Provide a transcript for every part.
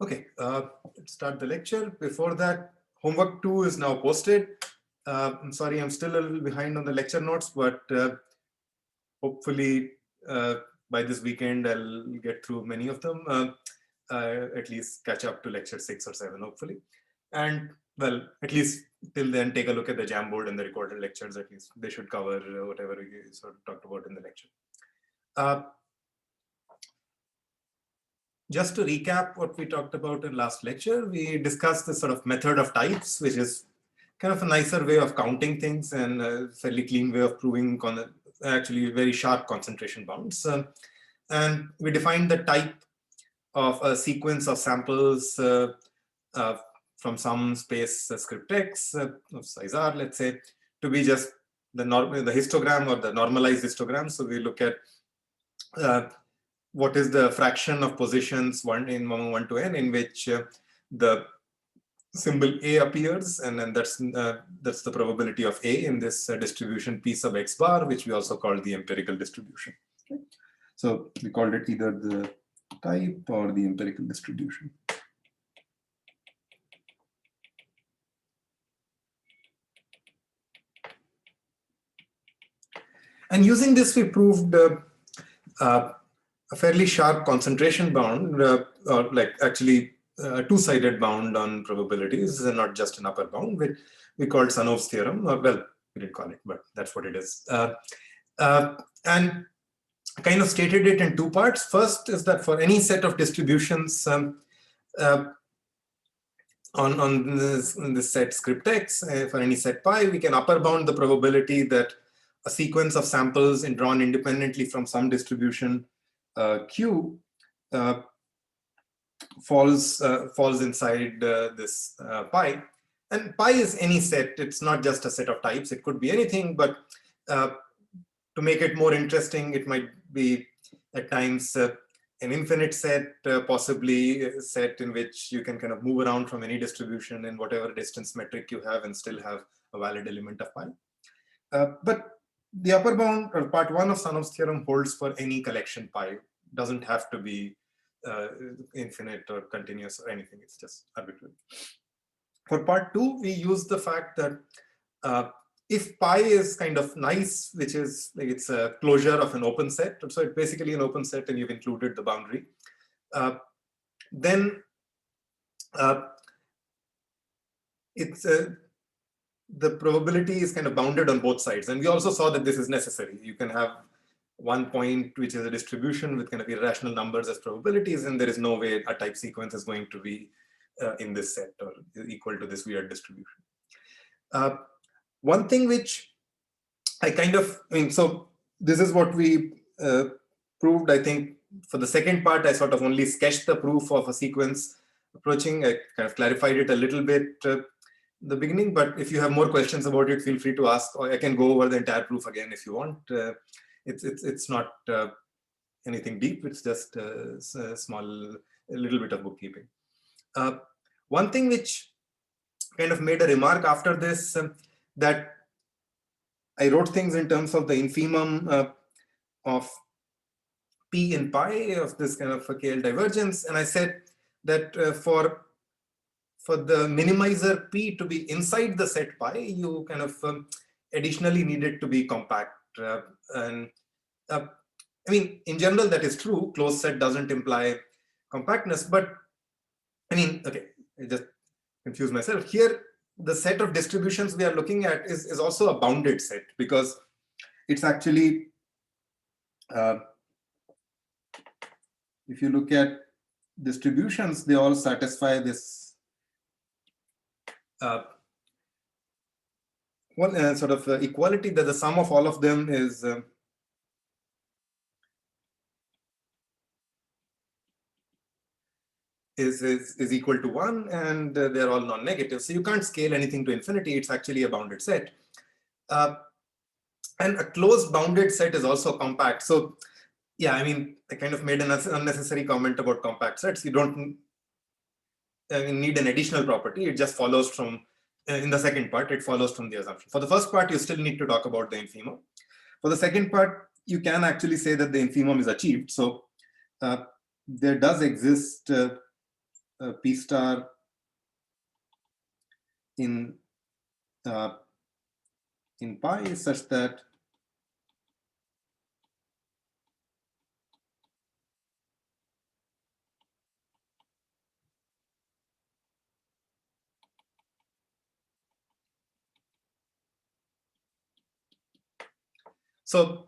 Okay, let's start the lecture. Before that, homework 2 is now posted. I'm sorry, I'm still a little behind on the lecture notes, but hopefully by this weekend, I'll get through many of them, at least catch up to lecture 6 or 7, hopefully. And well, at least till then, take a look at the Jamboard and the recorded lectures. At least they should cover whatever we sort of talked about in the lecture. Just to recap what we talked about in last lecture, we discussed this sort of method of types, which is kind of a nicer way of counting things and a fairly clean way of proving actually very sharp concentration bounds. And we defined the type of a sequence of samples from some space script X of size R, let's say, to be just the histogram or the normalized histogram. So we look at what is the fraction of positions among 1 to n in which the symbol A appears, and then that's the probability of A in this distribution P sub x bar, which we also call the empirical distribution. Okay. So we called it either the type or the empirical distribution. And using this, we proved a fairly sharp concentration bound, or like actually a two-sided bound on probabilities, and not just an upper bound, which we called Sanov's theorem. Well, we didn't call it, but that's what it is. And kind of stated it in 2 parts. First is that for any set of distributions on this set script X, for any set pi, we can upper bound the probability that a sequence of samples drawn independently from some distribution Q falls inside this pi. And pi is any set. It's not just a set of types. It could be anything, but to make it more interesting, it might be at times an infinite set, possibly a set in which you can kind of move around from any distribution in whatever distance metric you have and still have a valid element of pi. But the upper bound, or part 1 of Sanov's theorem, holds for any collection pi. It doesn't have to be infinite or continuous or anything. It's just arbitrary. For part 2, we use the fact that if pi is kind of nice, which is like it's a closure of an open set, so it's basically an open set and you've included the boundary, then it's the probability is kind of bounded on both sides. And we also saw that this is necessary. You can have one point which is a distribution with kind of irrational numbers as probabilities, and there is no way a type sequence is going to be in this set or equal to this weird distribution. One thing which I mean, so this is what we proved. I think for the second part, I sort of only sketched the proof of a sequence approaching. I kind of clarified it a little bit the beginning, but if you have more questions about it, feel free to ask, or I can go over the entire proof again if you want. It's not anything deep. It's just a little bit of bookkeeping. One thing which kind of made a remark after this, that I wrote things in terms of the infimum of P in pi of this kind of a KL divergence, and I said that for the minimizer P to be inside the set pi, you kind of additionally need it to be compact. I mean, in general, that is true. Closed set doesn't imply compactness, but I mean, okay, I just confused myself. Here, the set of distributions we are looking at is also a bounded set, because it's actually, if you look at distributions, they all satisfy this one sort of equality, that the sum of all of them is equal to 1, and they're all non-negative. So you can't scale anything to infinity. It's actually a bounded set. And a closed bounded set is also compact. So yeah, I mean, I kind of made an unnecessary comment about compact sets. You don't need an additional property. It just follows from, in the second part, it follows from the assumption. For the first part, you still need to talk about the infimum. For the second part, you can actually say that the infimum is achieved. So there does exist P star in pi is such that so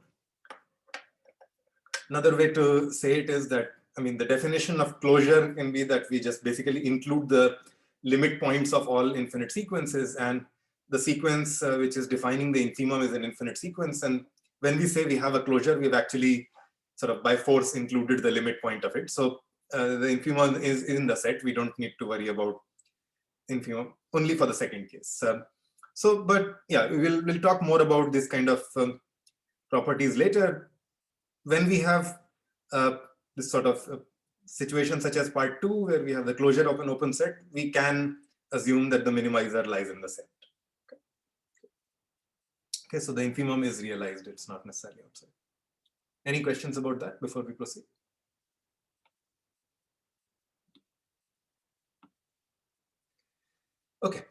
another way to say it is that, I mean, the definition of closure can be that we just basically include the limit points of all infinite sequences, and the sequence which is defining the infimum is an infinite sequence. And when we say we have a closure, we've actually sort of by force included the limit point of it. So the infimum is in the set. We don't need to worry about infimum only for the second case. But yeah, we'll talk more about this kind of properties later. When we have this sort of situation such as part 2, where we have the closure of an open set, we can assume that the minimizer lies in the set. Okay, so the infimum is realized, it's not necessarily outside. Any questions about that before we proceed? Okay,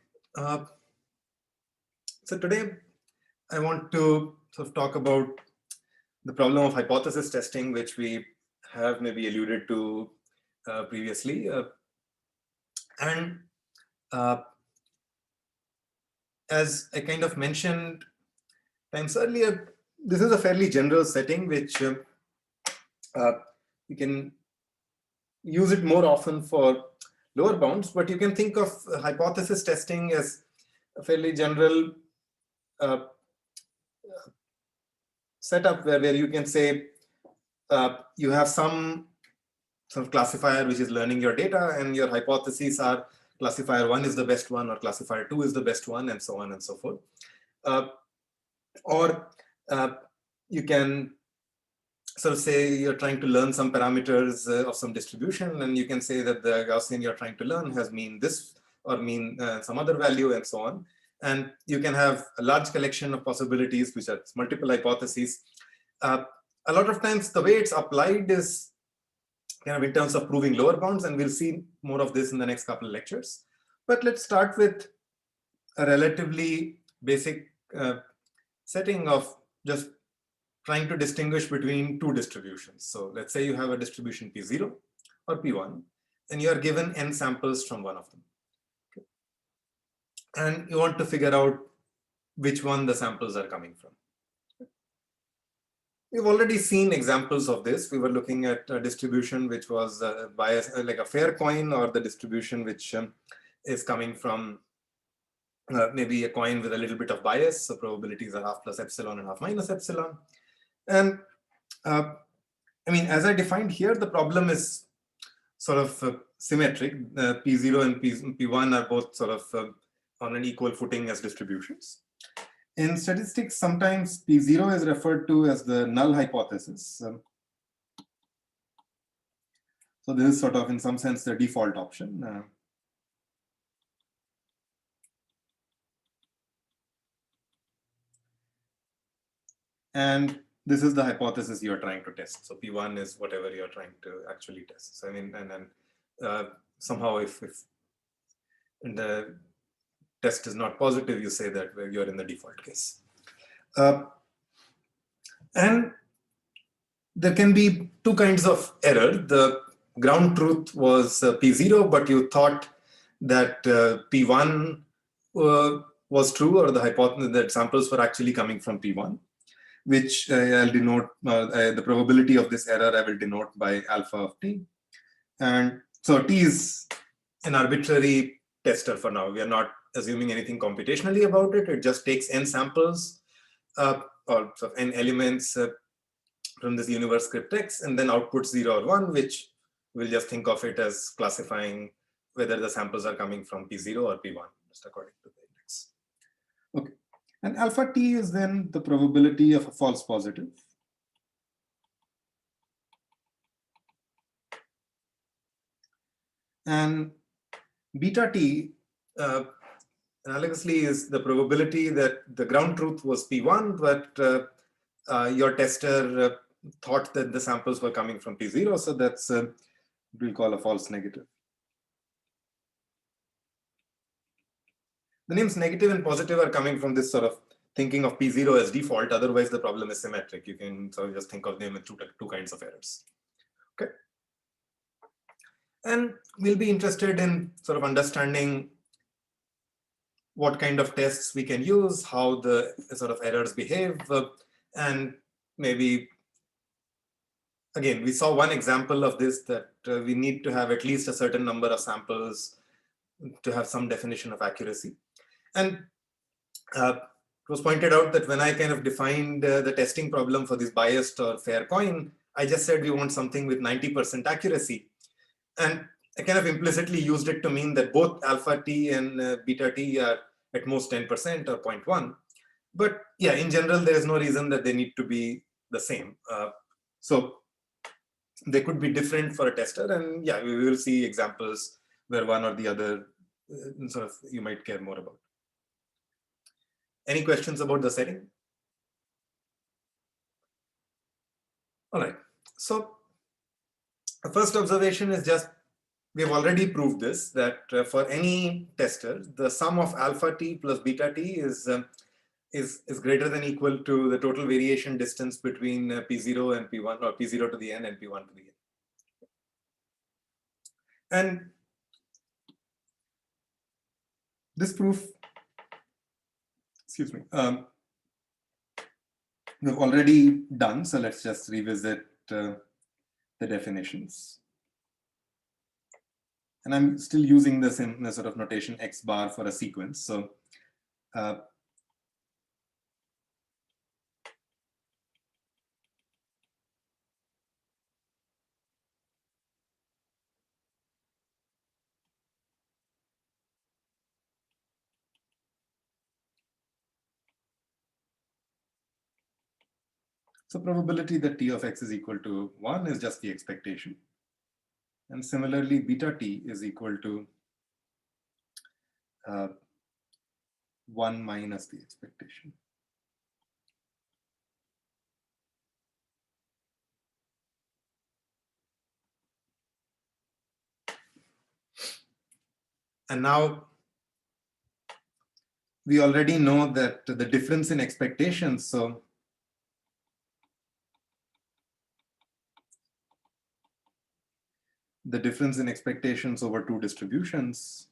so today I want to sort of talk about the problem of hypothesis testing, which we have maybe alluded to previously. As I kind of mentioned times earlier, this is a fairly general setting, which you can use it more often for lower bounds, but you can think of hypothesis testing as a fairly general setup where you can say you have some sort of classifier which is learning your data, and your hypotheses are classifier 1 is the best one, or classifier 2 is the best one, and so on and so forth. Or you can sort of say you're trying to learn some parameters of some distribution, and you can say that the Gaussian you're trying to learn has mean this or mean some other value, and so on. And you can have a large collection of possibilities which are multiple hypotheses. A lot of times the way it's applied is kind of in terms of proving lower bounds, and we'll see more of this in the next couple of lectures. But let's start with a relatively basic setting of just trying to distinguish between two distributions. So let's say you have a distribution P0 or P1, and you are given n samples from one of them. Okay. And you want to figure out which one the samples are coming from. We've already seen examples of this. We were looking at a distribution which was biased, like a fair coin, or the distribution which is coming from maybe a coin with a little bit of bias. So probabilities are half plus epsilon and half minus epsilon. And I mean, as I defined here, the problem is sort of symmetric. P0 and P1 are both sort of on an equal footing as distributions. In statistics, sometimes P0 is referred to as the null hypothesis. So this is sort of, in some sense, the default option. And this is the hypothesis you're trying to test. So P1 is whatever you're trying to actually test. So I mean, and then somehow if the test is not positive, you say that you're in the default case. And there can be two kinds of error. The ground truth was P0, but you thought that P1 was true, or the hypothesis that samples were actually coming from P1, which I'll denote the probability of this error I will denote by alpha of t. And so t is an arbitrary tester for now. We are not assuming anything computationally about it. It just takes n samples or sort of n elements from this universe script X, and then outputs 0 or 1, which we'll just think of it as classifying whether the samples are coming from P0 or P1, just according to the index. Okay. And alpha t is then the probability of a false positive. And beta t, analogously, is the probability that the ground truth was P1, but your tester thought that the samples were coming from P0. So that's we'll call a false negative. The names negative and positive are coming from this sort of thinking of P0 as default. Otherwise, the problem is symmetric. You can sort of just think of them as two kinds of errors. Okay. And we'll be interested in sort of understanding what kind of tests we can use, how the sort of errors behave, and maybe, again, we saw one example of this, that we need to have at least a certain number of samples to have some definition of accuracy. And it was pointed out that when I kind of defined the testing problem for this biased or fair coin, I just said we want something with 90% accuracy. And I kind of implicitly used it to mean that both alpha t and beta t are at most 10% or 0.1. But yeah, in general, there is no reason that they need to be the same. So they could be different for a tester. And yeah, we will see examples where one or the other sort of you might care more about. Any questions about the setting? All right. So the first observation is just, we've already proved this, that for any tester, the sum of alpha t plus beta t is greater than equal to the total variation distance between P0 and P1, or P0 to the n and P1 to the n. And this proof, excuse me, we've already done. So let's just revisit the definitions. And I'm still using the same sort of notation X bar for a sequence. So probability that T of X is equal to 1 is just the expectation. And similarly, beta T is equal to 1 minus the expectation. And now we already know that the difference in expectations, so the difference in expectations over two distributions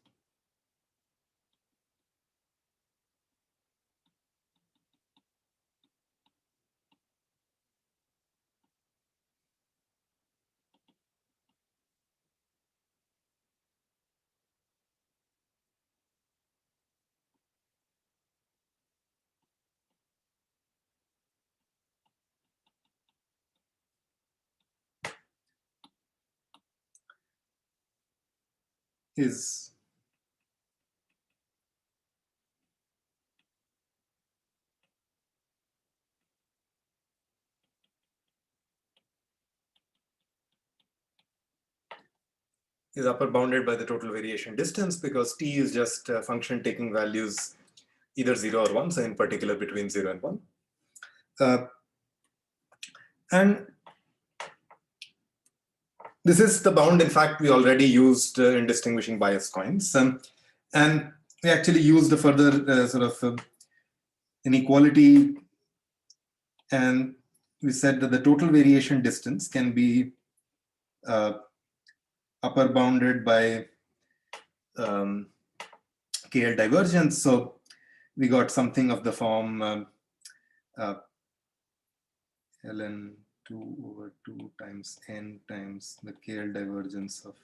is upper bounded by the total variation distance, because T is just a function taking values either 0 or 1, so in particular between 0 and 1. And this is the bound, in fact, we already used in distinguishing biased coins. And we actually used a further sort of inequality, and we said that the total variation distance can be upper bounded by KL divergence. So we got something of the form ln 2 over 2 times n times the KL divergence of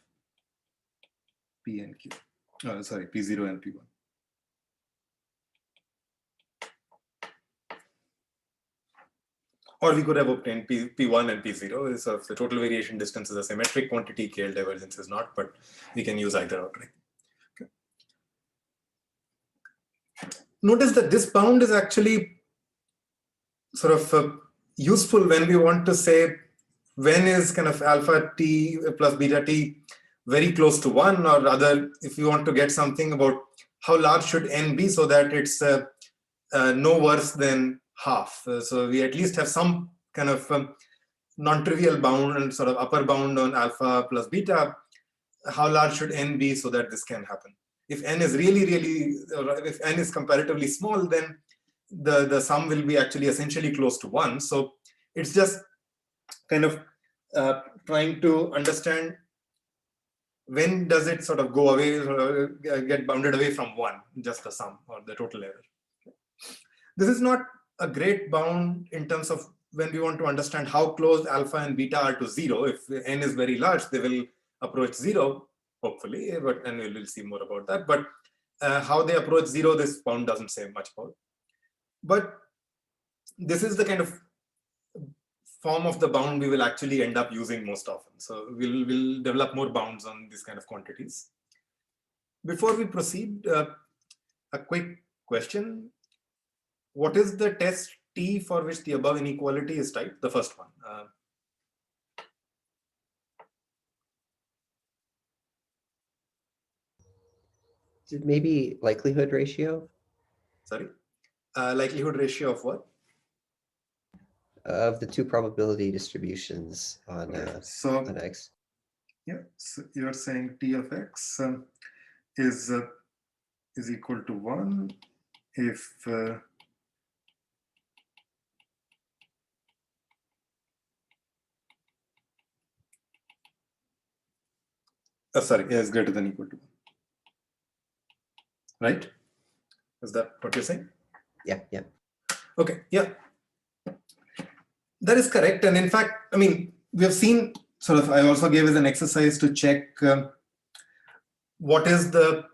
P and Q. Sorry, P0 and P1. Or we could have obtained P1 and P0. So if the total variation distance is a symmetric quantity, KL divergence is not, but we can use either outright. Okay. Notice that this bound is actually sort of useful when we want to say when is kind of alpha t plus beta t very close to 1, or rather, if you want to get something about how large should n be so that it's no worse than half. So we at least have some kind of non-trivial bound and sort of upper bound on alpha plus beta. How large should n be so that this can happen? If n is really, or if n is comparatively small, then the sum will be actually essentially close to 1. So it's just kind of trying to understand when does it sort of go away, or get bounded away from 1, just the sum or the total error. This is not a great bound in terms of when we want to understand how close alpha and beta are to 0. If n is very large, they will approach 0, hopefully, and we'll see more about that. But how they approach 0, this bound doesn't say much about. But this is the kind of form of the bound we will actually end up using most often. So we'll develop more bounds on these kind of quantities. Before we proceed, a quick question. What is the test T for which the above inequality is typed? The first one. Maybe likelihood ratio? Sorry? Likelihood ratio of what? Of the two probability distributions on, on X. Yeah, so you're saying T of X is equal to 1 if sorry, yeah, is greater than or equal to 1. Right? Is that what you're saying? Yeah, yeah. Okay, yeah. That is correct. And in fact, I mean, we have seen sort of, I also gave as an exercise to check what is the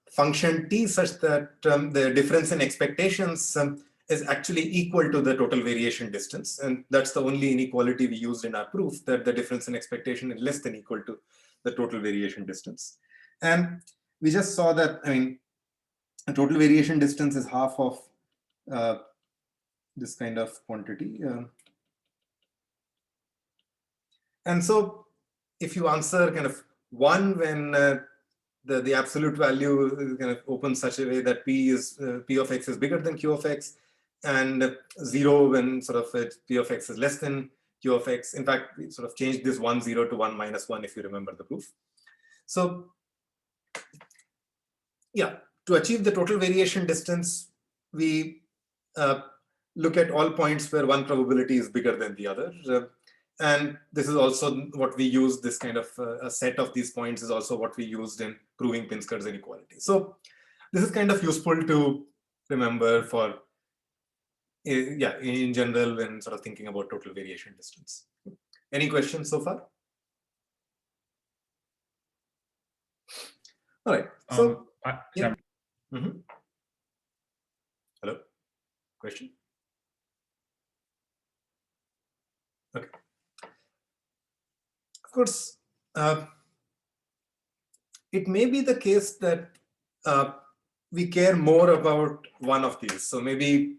function T such that the difference in expectations is actually equal to the total variation distance. And that's the only inequality we used in our proof, that the difference in expectation is less than equal to the total variation distance. And we just saw that, I mean, the total variation distance is half of this kind of quantity. And so if you answer kind of 1 when the absolute value kind of opens such a way that P of X is bigger than Q of X, and 0 when sort of P of X is less than Q of X. In fact, we sort of changed this 1, 0 to 1 minus 1, if you remember the proof. So yeah, to achieve the total variation distance, we look at all points where one probability is bigger than the other. And this is also what we use, this kind of a set of these points is also what we used in proving Pinsker's inequality. So this is kind of useful to remember for, yeah, in general when sort of thinking about total variation distance. Any questions so far? All right. So, yeah. Hello? Question? Okay. Of course, it may be the case that we care more about one of these. So maybe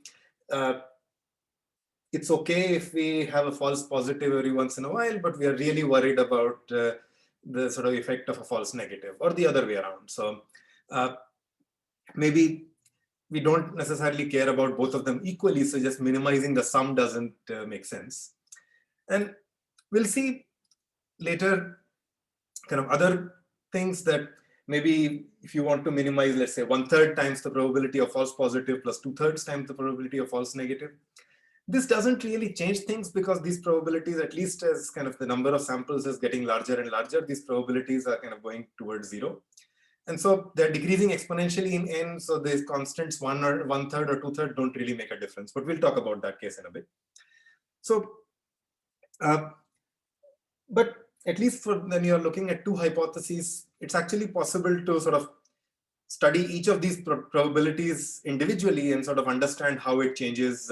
it's okay if we have a false positive every once in a while, but we are really worried about the sort of effect of a false negative, or the other way around. So maybe we don't necessarily care about both of them equally, so just minimizing the sum doesn't make sense. And we'll see later kind of other things that maybe if you want to minimize, let's say 1/3 times the probability of false positive plus 2/3 times the probability of false negative. This doesn't really change things, because these probabilities, at least as kind of the number of samples is getting larger and larger, these probabilities are kind of going towards 0. And so they're decreasing exponentially in n. So these constants 1 or 1/3 or 2/3 don't really make a difference. But we'll talk about that case in a bit. So, but at least for when you're looking at two hypotheses, it's actually possible to sort of study each of these probabilities individually and sort of understand how it changes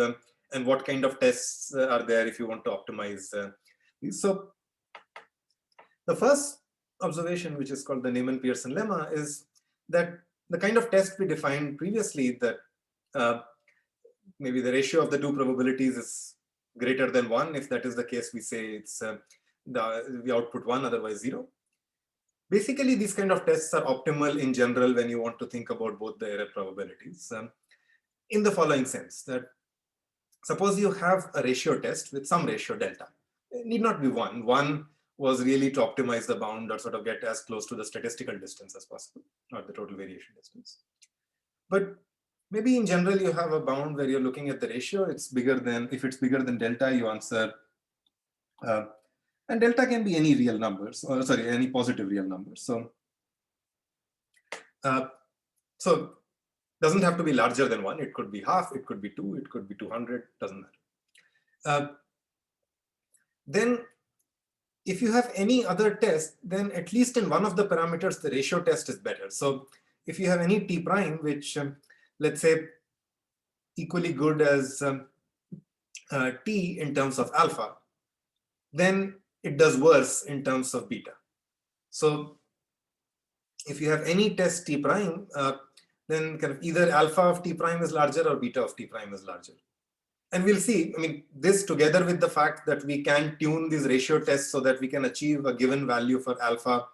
and what kind of tests are there if you want to optimize these. So the first observation, which is called the Neyman-Pearson lemma, is that the kind of test we defined previously, that maybe the ratio of the two probabilities is greater than 1. If that is the case, we say it's we output 1, otherwise 0. Basically, these kind of tests are optimal in general when you want to think about both the error probabilities in the following sense, that suppose you have a ratio test with some ratio delta. It need not be 1. was really to optimize the bound or sort of get as close to the statistical distance as possible, or the total variation distance. But maybe in general, you have a bound where you're looking at the ratio. It's bigger than, if it's bigger than delta, you answer, and delta can be any real numbers, or sorry, any positive real numbers. So doesn't have to be larger than 1. It could be half, it could be 2, it could be 200, doesn't matter. Then if you have any other test, then at least in one of the parameters, the ratio test is better. So if you have any t prime, which let's say equally good as t in terms of alpha, then it does worse in terms of beta. So if you have any test t prime, then kind of either alpha of t prime is larger or beta of t prime is larger. And we'll see, I mean, this together with the fact that we can tune these ratio tests so that we can achieve a given value for alpha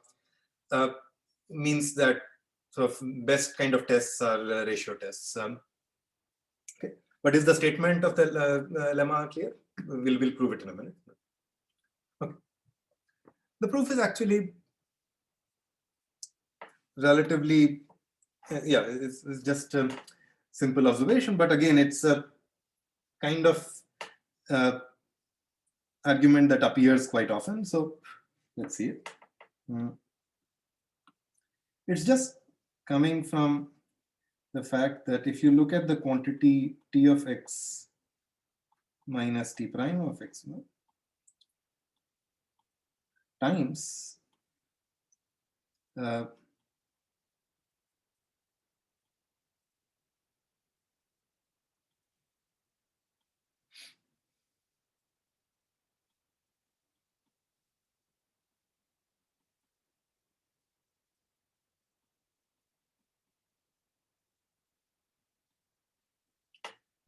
means that sort of best kind of tests are ratio tests. Okay. But is the statement of the lemma clear? We'll prove it in a minute. Okay. The proof is actually relatively, yeah, it's just a simple observation, but again, it's a kind of argument that appears quite often. So let's see it. It's just coming from the fact that if you look at the quantity t of x minus t prime of x times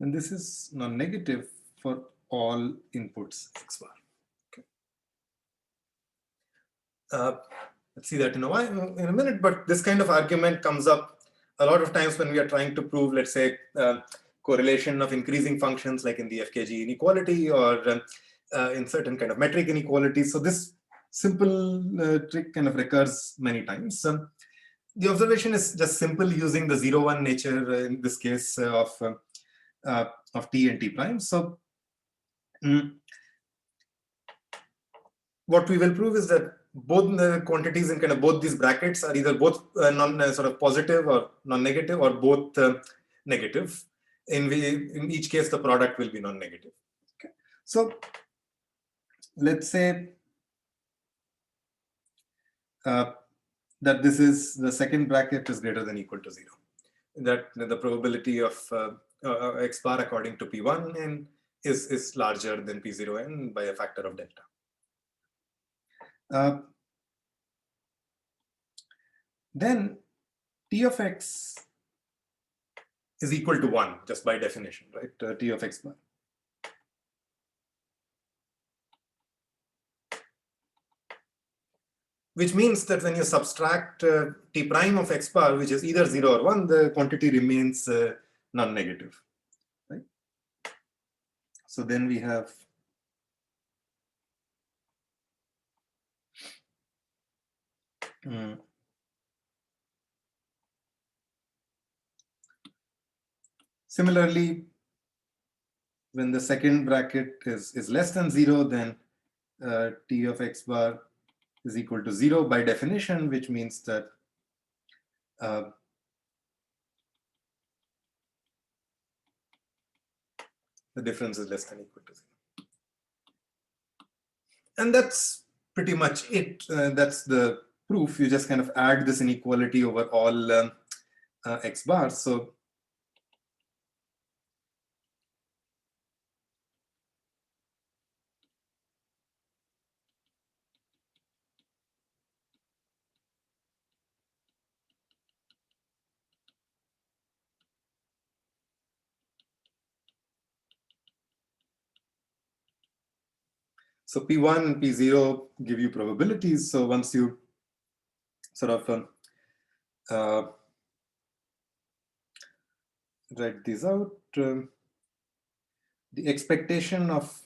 and this is non-negative for all inputs x bar. Okay. Let's see that in a minute, but this kind of argument comes up a lot of times when we are trying to prove, let's say, correlation of increasing functions like in the FKG inequality or in certain kind of metric inequalities. So this simple trick kind of recurs many times. The observation is just simple using the 0-1 nature in this case of t and t prime. So what we will prove is that both the quantities in kind of both these brackets are either both sort of positive or non-negative, or both negative. In each case, the product will be non-negative. Okay. So let's say that this is the second bracket is greater than or equal to 0. That the probability of x bar according to P1n is larger than P0n by a factor of delta. Then t of x is equal to 1 just by definition, right? T of x bar. Which means that when you subtract t prime of x bar, which is either 0 or 1, the quantity remains non-negative, right? So then we have similarly, when the second bracket is less than 0, then t of x bar is equal to 0 by definition, which means that the difference is less than or equal to 0. And that's pretty much it. That's the proof. You just kind of add this inequality over all x bars. So So P1 and P0 give you probabilities. So once you sort of write these out, the expectation of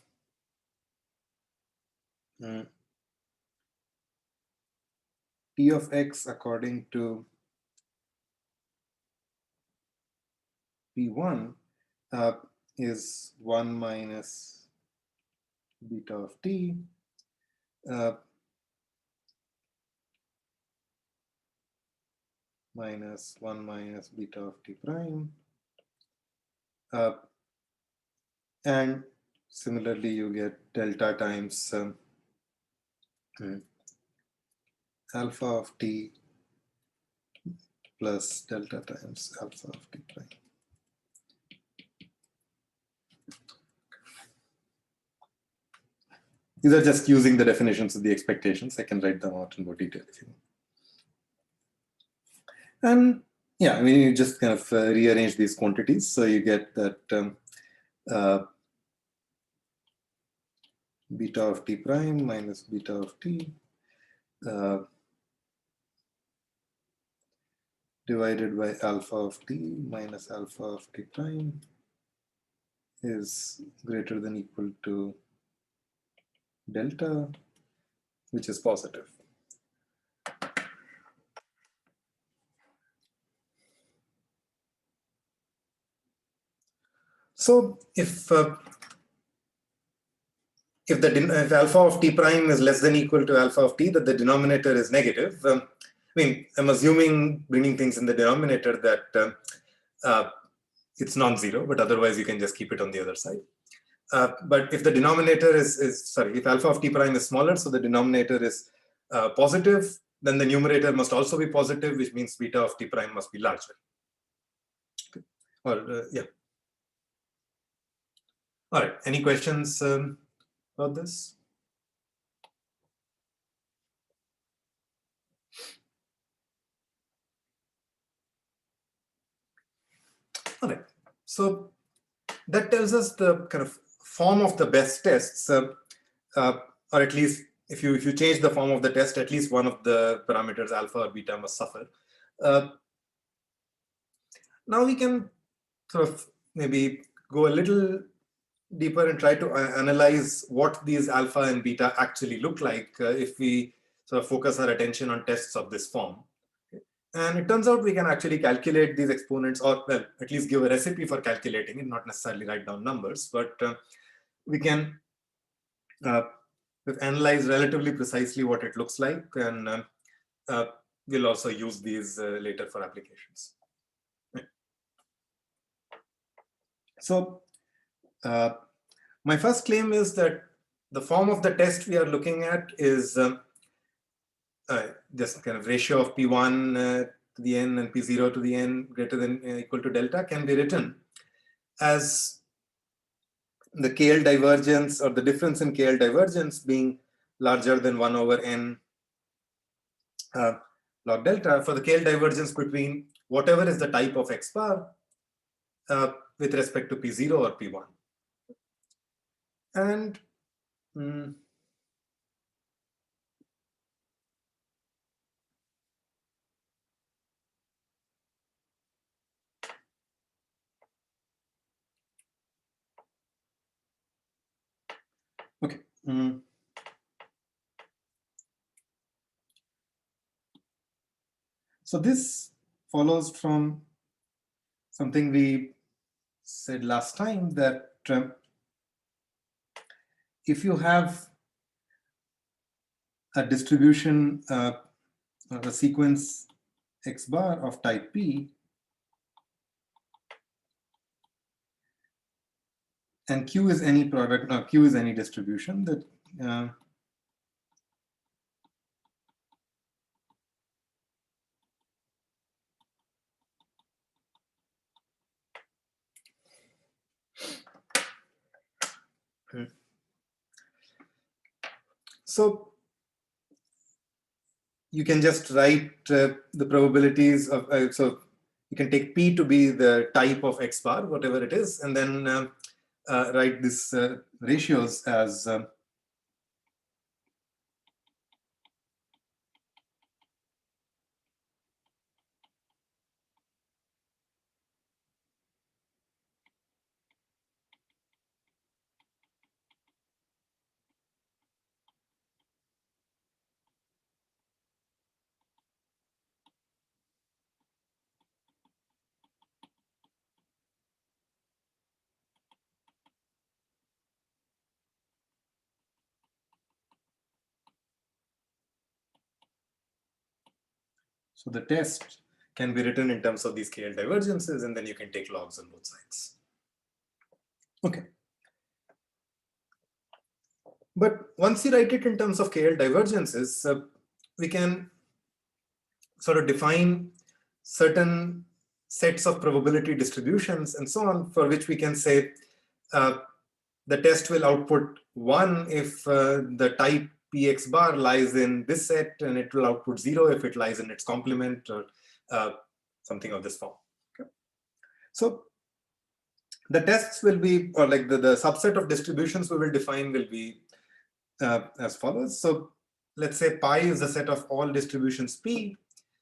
T of x according to P1 is 1 minus beta of t minus 1 minus beta of t prime. And similarly, you get delta times alpha of t plus delta times alpha of t prime. These are just using the definitions of the expectations. I can write them out in more detail if you want. And yeah, I mean, you just kind of rearrange these quantities. So you get that beta of t prime minus beta of t divided by alpha of t minus alpha of t prime is greater than equal to delta, which is positive. So if alpha of t prime is less than equal to alpha of t, that the denominator is negative. I mean, I'm assuming bringing things in the denominator that it's non-zero, but otherwise you can just keep it on the other side. But if the denominator if alpha of t prime is smaller, so the denominator is positive, then the numerator must also be positive, which means beta of t prime must be larger. Okay. Or yeah. All right. Any questions about this? All right. So that tells us the kind of form of the best tests, or at least if you change the form of the test, at least one of the parameters alpha or beta must suffer. Now we can sort of maybe go a little deeper and try to analyze what these alpha and beta actually look like if we sort of focus our attention on tests of this form. And it turns out we can actually calculate these exponents, or well, at least give a recipe for calculating it, not necessarily write down numbers, but we can analyze relatively precisely what it looks like, and we'll also use these later for applications. Right. So my first claim is that the form of the test we are looking at is just kind of ratio of P1 to the n and P0 to the n greater than equal to delta can be written as the KL divergence, or the difference in KL divergence, being larger than 1 over n log delta for the KL divergence between whatever is the type of x bar with respect to P0 or P1. And okay. So this follows from something we said last time, that if you have a distribution, or a sequence x bar of type P, and Q is any product, no, Q is any distribution, that so you can just write the probabilities of, so you can take P to be the type of x bar, whatever it is, and then write these ratios as So the test can be written in terms of these KL divergences, and then you can take logs on both sides. Okay. But once you write it in terms of KL divergences, we can sort of define certain sets of probability distributions and so on, for which we can say the test will output 1 if the type Px bar lies in this set, and it will output 0 if it lies in its complement, or something of this form. Okay. So the tests will be, or like the subset of distributions we will define will be as follows. So let's say pi is the set of all distributions P,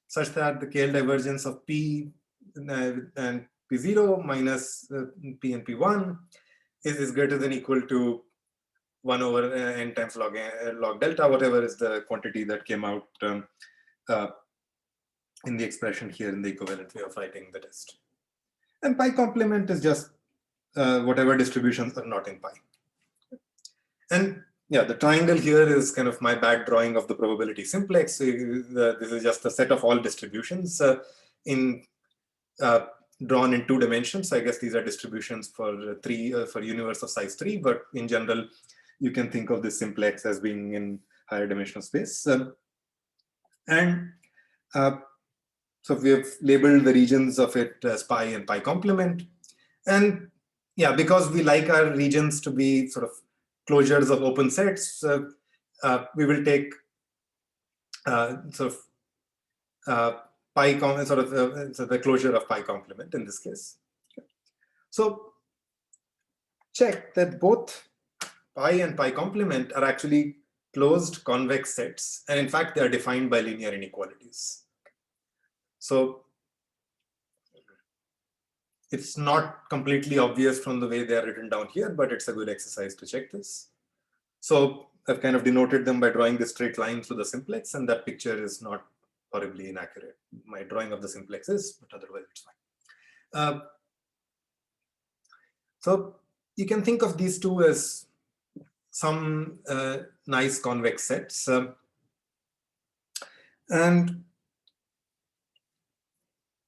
such that the KL divergence of P and P0 minus P and P1 is greater than equal to 1 over n times log delta, whatever is the quantity that came out in the expression here in the equivalent way of writing the test. And pi complement is just whatever distributions are not in pi. And yeah, the triangle here is kind of my bad drawing of the probability simplex. So this is just a set of all distributions drawn in 2 dimensions. So I guess these are distributions for for universe of size 3, but in general, you can think of this simplex as being in higher dimensional space. So we have labeled the regions of it as pi and pi complement. And yeah, because we like our regions to be sort of closures of open sets, we will take pi so the closure of pi complement in this case. Okay. So check that both pi and pi complement are actually closed convex sets, and in fact they are defined by linear inequalities. So it's not completely obvious from the way they are written down here, but it's a good exercise to check this. So I've kind of denoted them by drawing this straight line through the simplex, and that picture is not horribly inaccurate. My drawing of the simplex is, but otherwise it's fine. So you can think of these two as some nice convex sets. And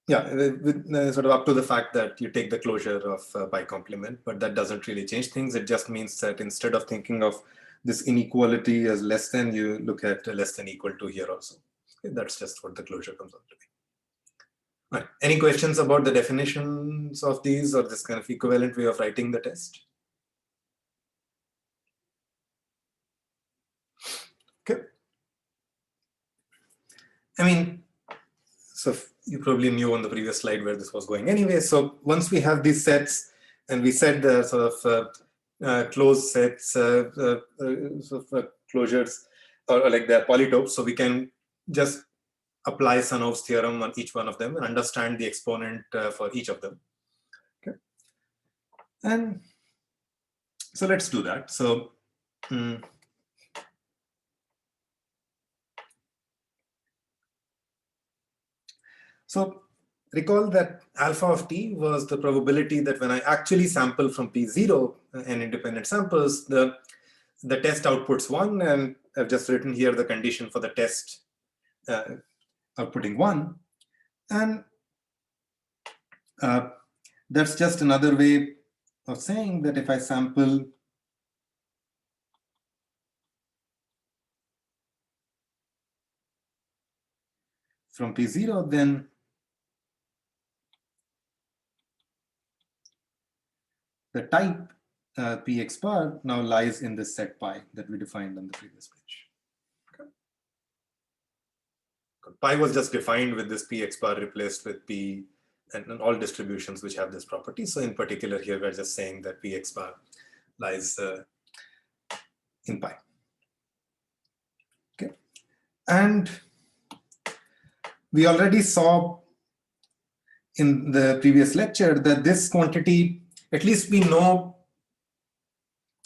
yeah, sort of up to the fact that you take the closure of pi complement, but that doesn't really change things. It just means that instead of thinking of this inequality as less than, you look at less than equal to here also. Okay, that's just what the closure comes out to be. All right. Any questions about the definitions of these or this kind of equivalent way of writing the test? Okay. I mean, so you probably knew on the previous slide where this was going anyway. So once we have these sets and we set the sort of closed sets, closures, or like they're polytopes, so we can just apply Sanoff's theorem on each one of them and understand the exponent for each of them. Okay. And so let's do that. So so recall that alpha of t was the probability that when I actually sample from P0 and independent samples, the test outputs 1, and I've just written here the condition for the test outputting 1. And that's just another way of saying that if I sample from P0, then the type Px bar now lies in this set pi that we defined on the previous page. Okay. Pi was just defined with this Px bar replaced with P and all distributions which have this property. So in particular here, we're just saying that Px bar lies in pi. Okay. And we already saw in the previous lecture that this quantity, at least we know,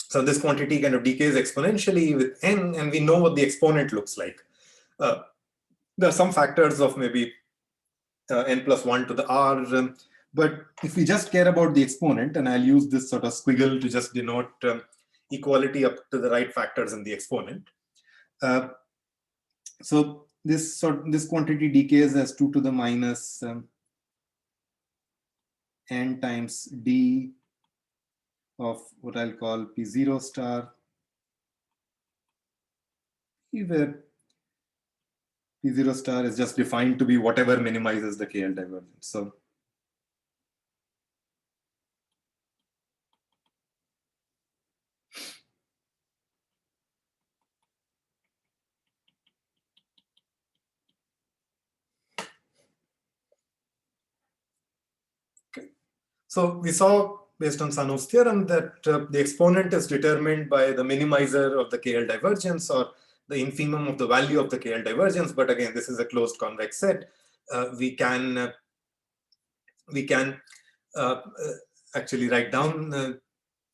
so this quantity kind of decays exponentially with n, and we know what the exponent looks like. There are some factors of maybe n plus 1 to the r, but if we just care about the exponent, and I'll use this sort of squiggle to just denote equality up to the right factors in the exponent. So this quantity decays as 2 to the minus n times d of what I'll call P0 star, where P0 star is just defined to be whatever minimizes the KL divergence. So So we saw, based on Sano's theorem, that the exponent is determined by the minimizer of the KL divergence or the infimum of the value of the KL divergence. But again, this is a closed convex set. We can actually write down the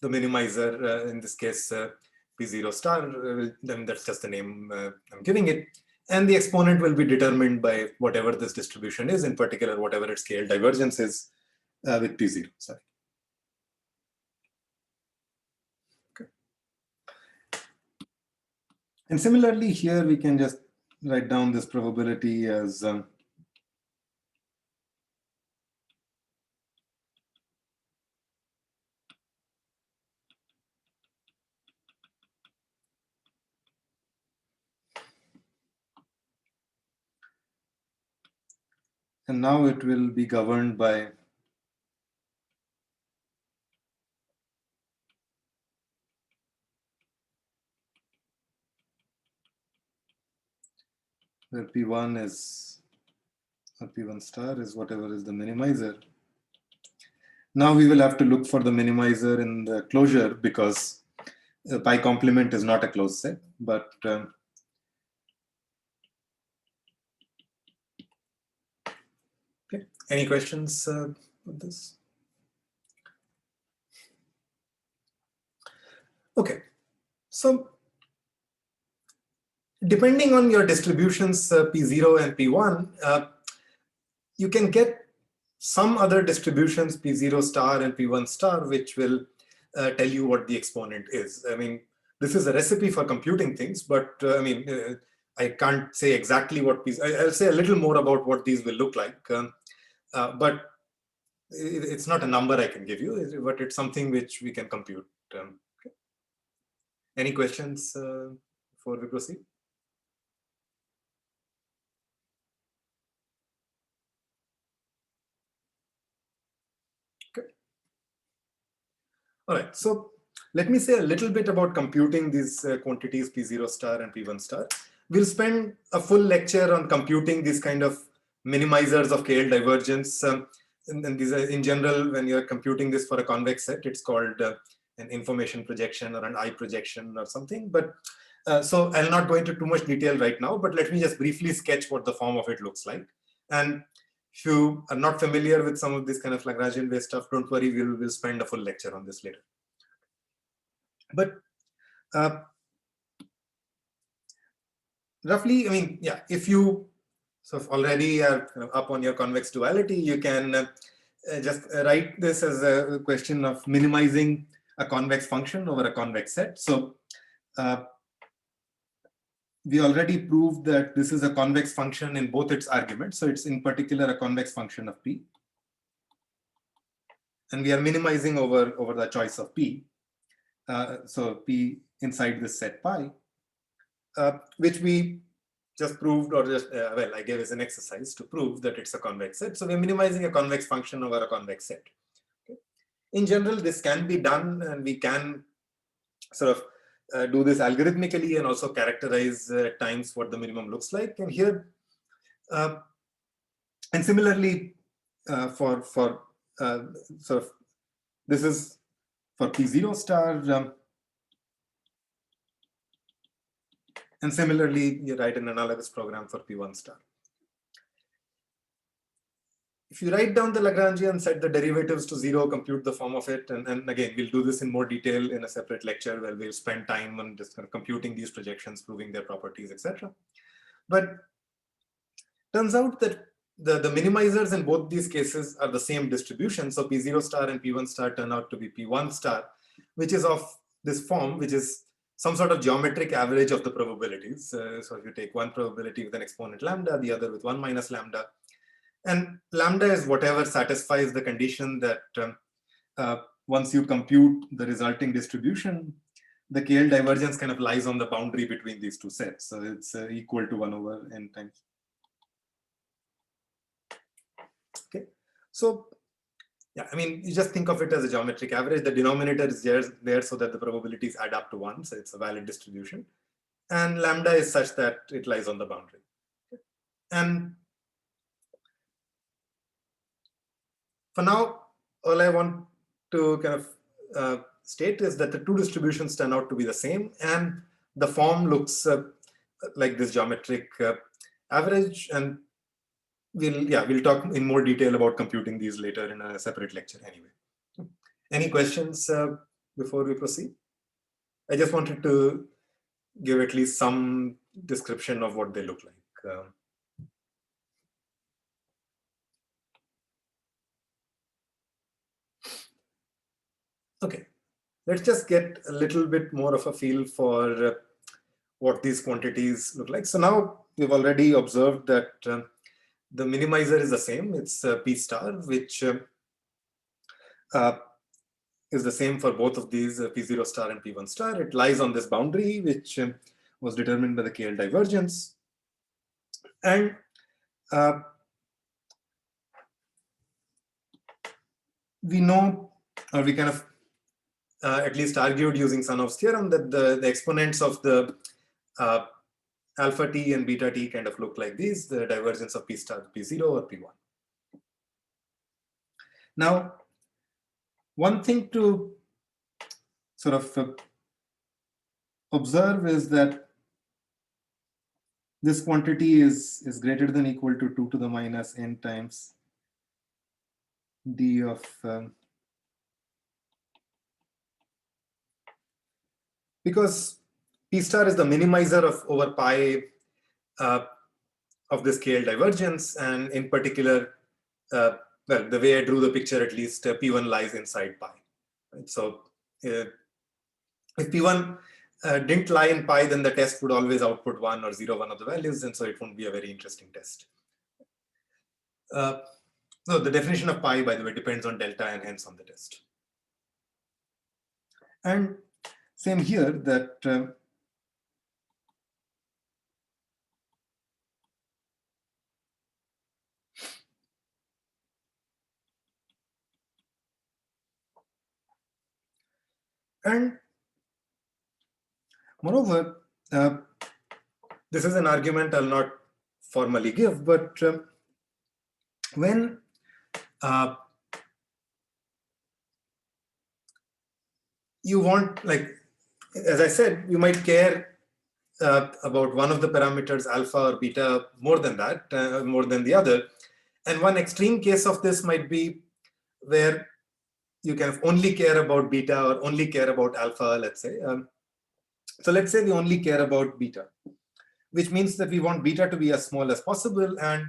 minimizer, in this case, P0 star, then that's just the name I'm giving it. And the exponent will be determined by whatever this distribution is, in particular, whatever its KL divergence is. With P0, sorry. Okay. And similarly here, we can just write down this probability as and now it will be governed by where P1 is, or P1 star is whatever is the minimizer. Now we will have to look for the minimizer in the closure, because pi complement is not a closed set, but okay. Any questions with this? Okay, so depending on your distributions P0 and P1, you can get some other distributions P0 star and P1 star, which will tell you what the exponent is. I mean, this is a recipe for computing things, but I mean, I can't say exactly what these, I'll say a little more about what these will look like. But it's not a number I can give you, but it's something which we can compute. Okay. Any questions before we proceed? Okay. All right, so let me say a little bit about computing these quantities P0 star and P1 star. We'll spend a full lecture on computing these kind of minimizers of KL divergence. And these are, in general, when you're computing this for a convex set, it's called an information projection or an I projection or something. But so I'll not go into too much detail right now, but let me just briefly sketch what the form of it looks like. And if you are not familiar with some of this kind of Lagrangian-based stuff, don't worry, we'll spend a full lecture on this later. But roughly, I mean, yeah, if you sort of already are up on your convex duality, you can just write this as a question of minimizing a convex function over a convex set. So we already proved that this is a convex function in both its arguments. So it's in particular a convex function of P. And we are minimizing over the choice of P. So P inside this set pi, which we just proved, or just, well, I gave as an exercise to prove that it's a convex set. So we're minimizing a convex function over a convex set. Okay. In general, this can be done, and we can sort of do this algorithmically and also characterize at times what the minimum looks like. And here, and similarly, for sort of, this is for P0 star. And similarly, you write an analogous program for P1 star. If you write down the Lagrangian, set the derivatives to 0, compute the form of it, and again, we'll do this in more detail in a separate lecture where we'll spend time on just kind of computing these projections, proving their properties, etc. But turns out that the minimizers in both these cases are the same distribution. So P0 star and P1 star turn out to be P1 star, which is of this form, which is some sort of geometric average of the probabilities. So if you take one probability with an exponent lambda, the other with 1 minus lambda, and lambda is whatever satisfies the condition that once you compute the resulting distribution, the KL divergence kind of lies on the boundary between these two sets. So it's equal to 1 over n times. Okay, so yeah, I mean, you just think of it as a geometric average. The denominator is there so that the probabilities add up to 1, so it's a valid distribution. And lambda is such that it lies on the boundary. And for now, all I want to kind of state is that the two distributions turn out to be the same, and the form looks like this geometric average. And we'll talk in more detail about computing these later in a separate lecture anyway. Any questions before we proceed? I just wanted to give at least some description of what they look like. Okay, let's just get a little bit more of a feel for what these quantities look like. So now we've already observed that the minimizer is the same. It's P star, which is the same for both of these, P0 star and P1 star. It lies on this boundary, which was determined by the KL divergence. And we know, or we kind of at least argued using Sanov's theorem, that the exponents of the alpha t and beta t kind of look like these, the divergence of P star, P0 or P1. Now, one thing to sort of observe is that this quantity is greater than or equal to 2 to the minus n times d of because P star is the minimizer of over pi of this KL divergence, and in particular, well, the way I drew the picture, at least P1 lies inside pi. Right? So if P1 didn't lie in pi, then the test would always output 1 or 0, one of the values, and so it won't be a very interesting test. So the definition of pi, by the way, depends on delta and hence on the test. And same here, that and moreover, this is an argument I'll not formally give, but when you want, like, as I said, you might care about one of the parameters, alpha or beta, more than that, more than the other. And one extreme case of this might be where you can only care about beta or only care about alpha, let's say. So let's say we only care about beta, which means that we want beta to be as small as possible and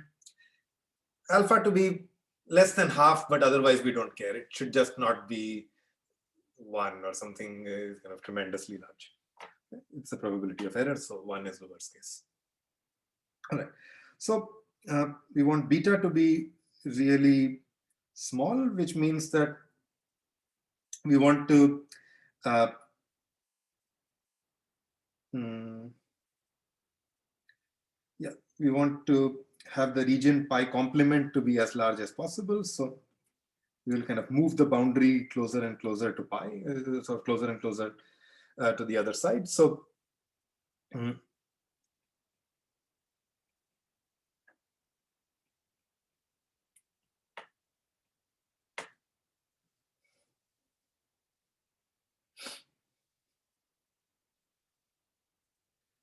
alpha to be less than half, but otherwise we don't care. It should just not be 1 or something kind of tremendously large. It's the probability of error, so 1 is the worst case. All right, so we want beta to be really small, which means that we want to we want to have the region pi complement to be as large as possible. So we will kind of move the boundary closer and closer to pi, so closer and closer to the other side. So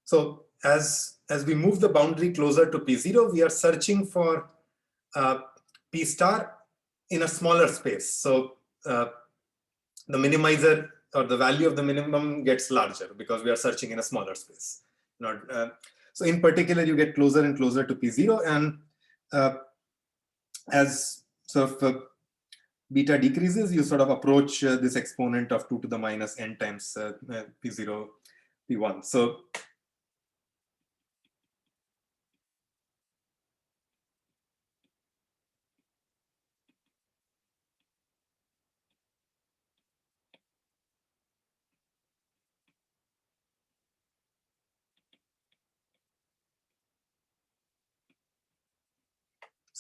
so as we move the boundary closer to P0, we are searching for P star in a smaller space. So the minimizer or the value of the minimum gets larger because we are searching in a smaller space. So in particular, you get closer and closer to P0, and as sort of beta decreases, you sort of approach this exponent of 2 to the minus n times P0, P1. So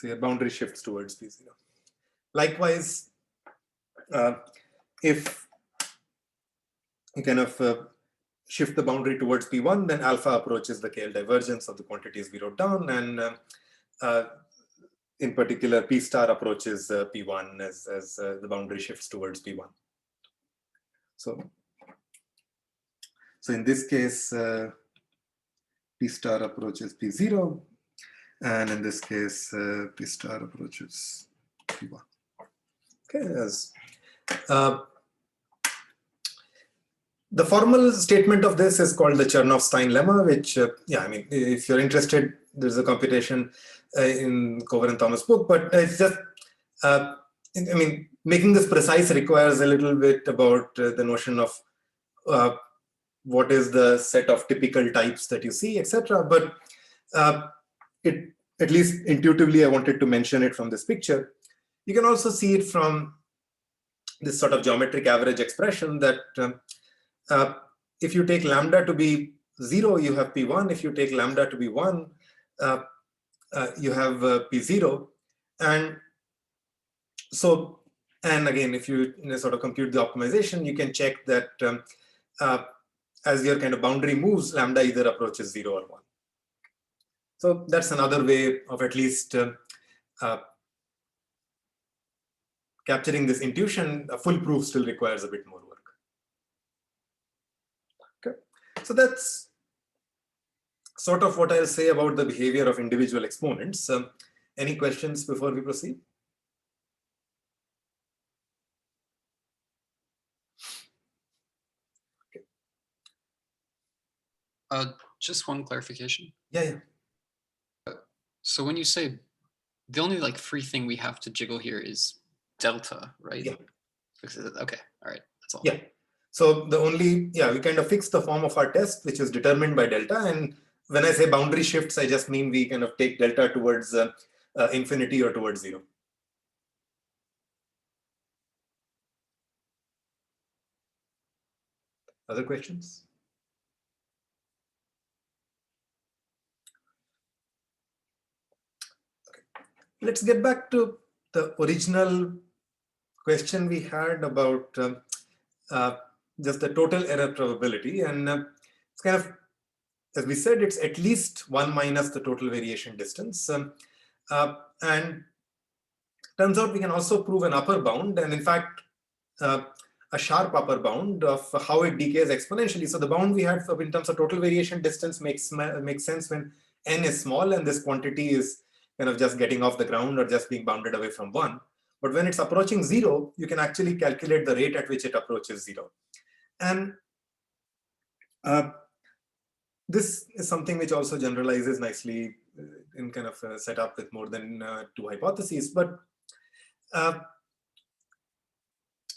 your boundary shifts towards P0. Likewise, if you kind of shift the boundary towards P1, then alpha approaches the KL divergence of the quantities we wrote down, and in particular, P star approaches P1 as the boundary shifts towards P1. So in this case, P star approaches P0, and in this case, P star approaches P1. Okay, the formal statement of this is called the Chernoff-Stein lemma, which, yeah, I mean, if you're interested, there's a computation in Cover and Thomas' book, but it's just, I mean, making this precise requires a little bit about the notion of what is the set of typical types that you see, etc. But at least intuitively, I wanted to mention it from this picture. You can also see it from this sort of geometric average expression that if you take lambda to be 0, you have P1. If you take lambda to be 1, you have P0. And so, and again, if you sort of compute the optimization, you can check that as your kind of boundary moves, lambda either approaches 0 or 1. So that's another way of at least capturing this intuition. A full proof still requires a bit more work. Okay, so that's sort of what I'll say about the behavior of individual exponents. Any questions before we proceed? Just one clarification. Yeah. So when you say the only like free thing we have to jiggle here is delta, right? Yeah. Okay, all right, that's all. Yeah. So the only, we kind of fix the form of our test, which is determined by delta. And when I say boundary shifts, I just mean we kind of take delta towards infinity or towards 0. Other questions? Okay. Let's get back to the original question we had about just the total error probability. And it's kind of, as we said, it's at least 1 minus the total variation distance. And turns out we can also prove an upper bound, and in fact, a sharp upper bound of how it decays exponentially. So the bound we had in terms of total variation distance makes sense when n is small and this quantity is kind of just getting off the ground or just being bounded away from 1. But when it's approaching 0, you can actually calculate the rate at which it approaches 0. And this is something which also generalizes nicely in kind of a setup with more than 2 hypotheses. But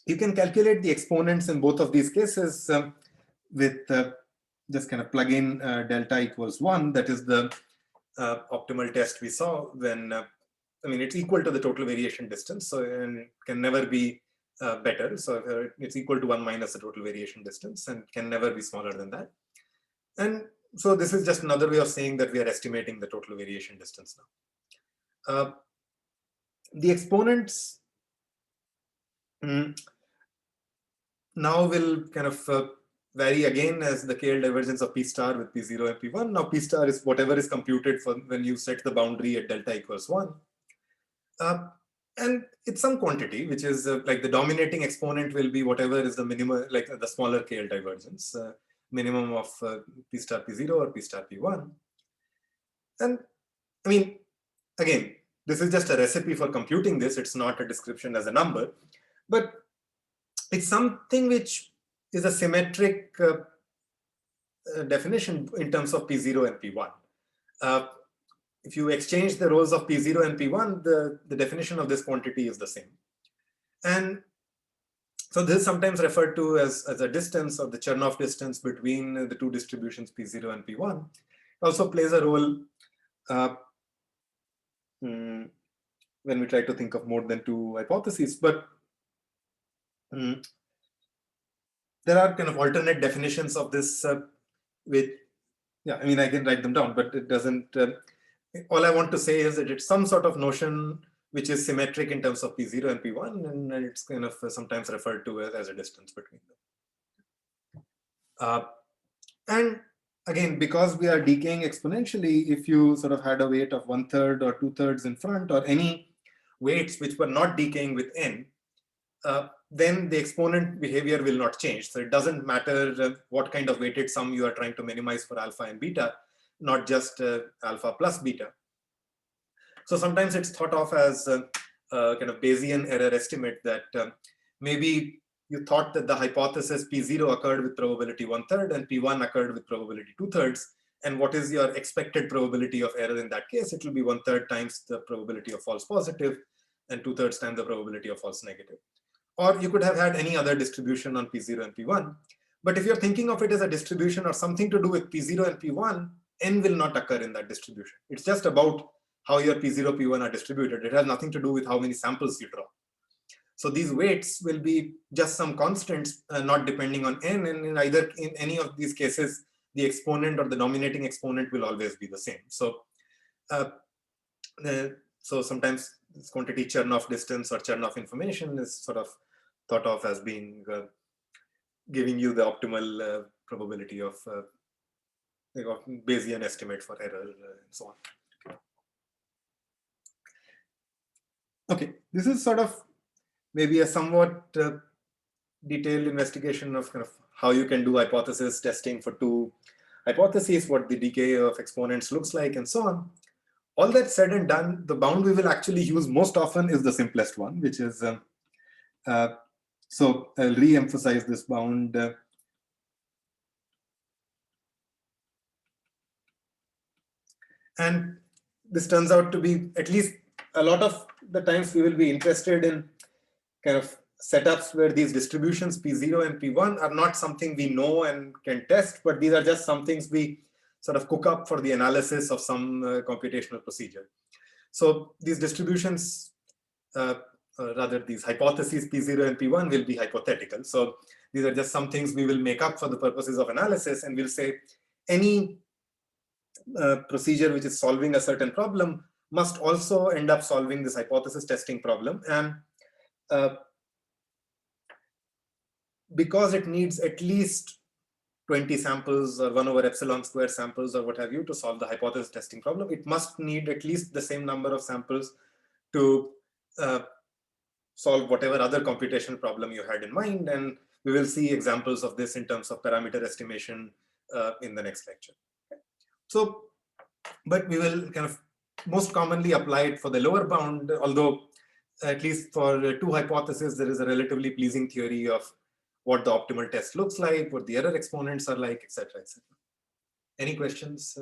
you can calculate the exponents in both of these cases with just kind of plug in delta equals 1. That is the optimal test we saw when, I mean, it's equal to the total variation distance. So and it can never be better. So it's equal to 1 minus the total variation distance and can never be smaller than that. And so this is just another way of saying that we are estimating the total variation distance now. The exponents now will kind of vary again as the KL divergence of P star with P0 and P1. Now P star is whatever is computed for when you set the boundary at delta equals 1. And it's some quantity, which is like the dominating exponent will be whatever is the minimum, like the smaller KL divergence, minimum of P star P0 or P star P1. And I mean, again, this is just a recipe for computing this. It's not a description as a number, but it's something which is a symmetric definition in terms of P0 and P1. If you exchange the rows of P0 and P1, the definition of this quantity is the same. And So this is sometimes referred to as a distance, or the Chernoff distance between the two distributions P0 and P1. It also plays a role when we try to think of more than two hypotheses. But there are kind of alternate definitions of this with, yeah, I mean, I can write them down, but it doesn't, all I want to say is that it's some sort of notion which is symmetric in terms of P0 and P1, and it's kind of sometimes referred to as a distance between them. And again, because we are decaying exponentially, if you sort of had a weight of 1/3 or 2/3 in front, or any weights which were not decaying with n, then the exponent behavior will not change. So it doesn't matter what kind of weighted sum you are trying to minimize for alpha and beta, not just alpha plus beta. So sometimes it's thought of as a kind of Bayesian error estimate, that maybe you thought that the hypothesis P0 occurred with probability 1/3 and P1 occurred with probability 2/3. And what is your expected probability of error in that case? It will be 1/3 times the probability of false positive and 2/3 times the probability of false negative. Or you could have had any other distribution on P0 and P1. But if you're thinking of it as a distribution or something to do with P0 and P1, n will not occur in that distribution. It's just about how your P0, P1 are distributed. It has nothing to do with how many samples you draw. So these weights will be just some constants, not depending on n, and in any of these cases, the exponent or the dominating exponent will always be the same. So, so sometimes this quantity Chernoff distance or Chernoff information is sort of thought of as being giving you the optimal probability of Bayesian estimate for error and so on. Okay, this is sort of maybe a somewhat detailed investigation of kind of how you can do hypothesis testing for two hypotheses, what the decay of exponents looks like, and so on. All that said and done, the bound we will actually use most often is the simplest one, which is, so I'll re-emphasize this bound. And this turns out to be, at least a lot of the times, we will be interested in kind of setups where these distributions P0 and P1 are not something we know and can test, but these are just some things we sort of cook up for the analysis of some computational procedure. So these distributions, rather these hypotheses P0 and P1 will be hypothetical. So these are just some things we will make up for the purposes of analysis, and we'll say any procedure which is solving a certain problem must also end up solving this hypothesis testing problem. And because it needs at least 20 samples or 1/epsilon² samples or what have you to solve the hypothesis testing problem, it must need at least the same number of samples to solve whatever other computational problem you had in mind. And we will see examples of this in terms of parameter estimation in the next lecture. So, but we will kind of most commonly apply it for the lower bound, although at least for two hypotheses, there is a relatively pleasing theory of what the optimal test looks like, what the error exponents are like, etc., etc. Any questions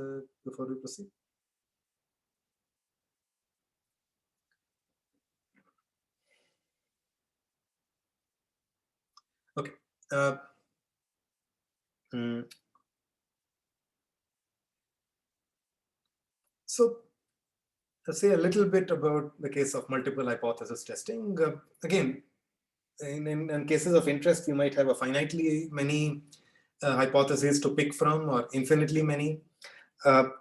before we proceed? Okay. So let's say a little bit about the case of multiple hypothesis testing. Again, in cases of interest, you might have a finitely many hypotheses to pick from, or infinitely many. A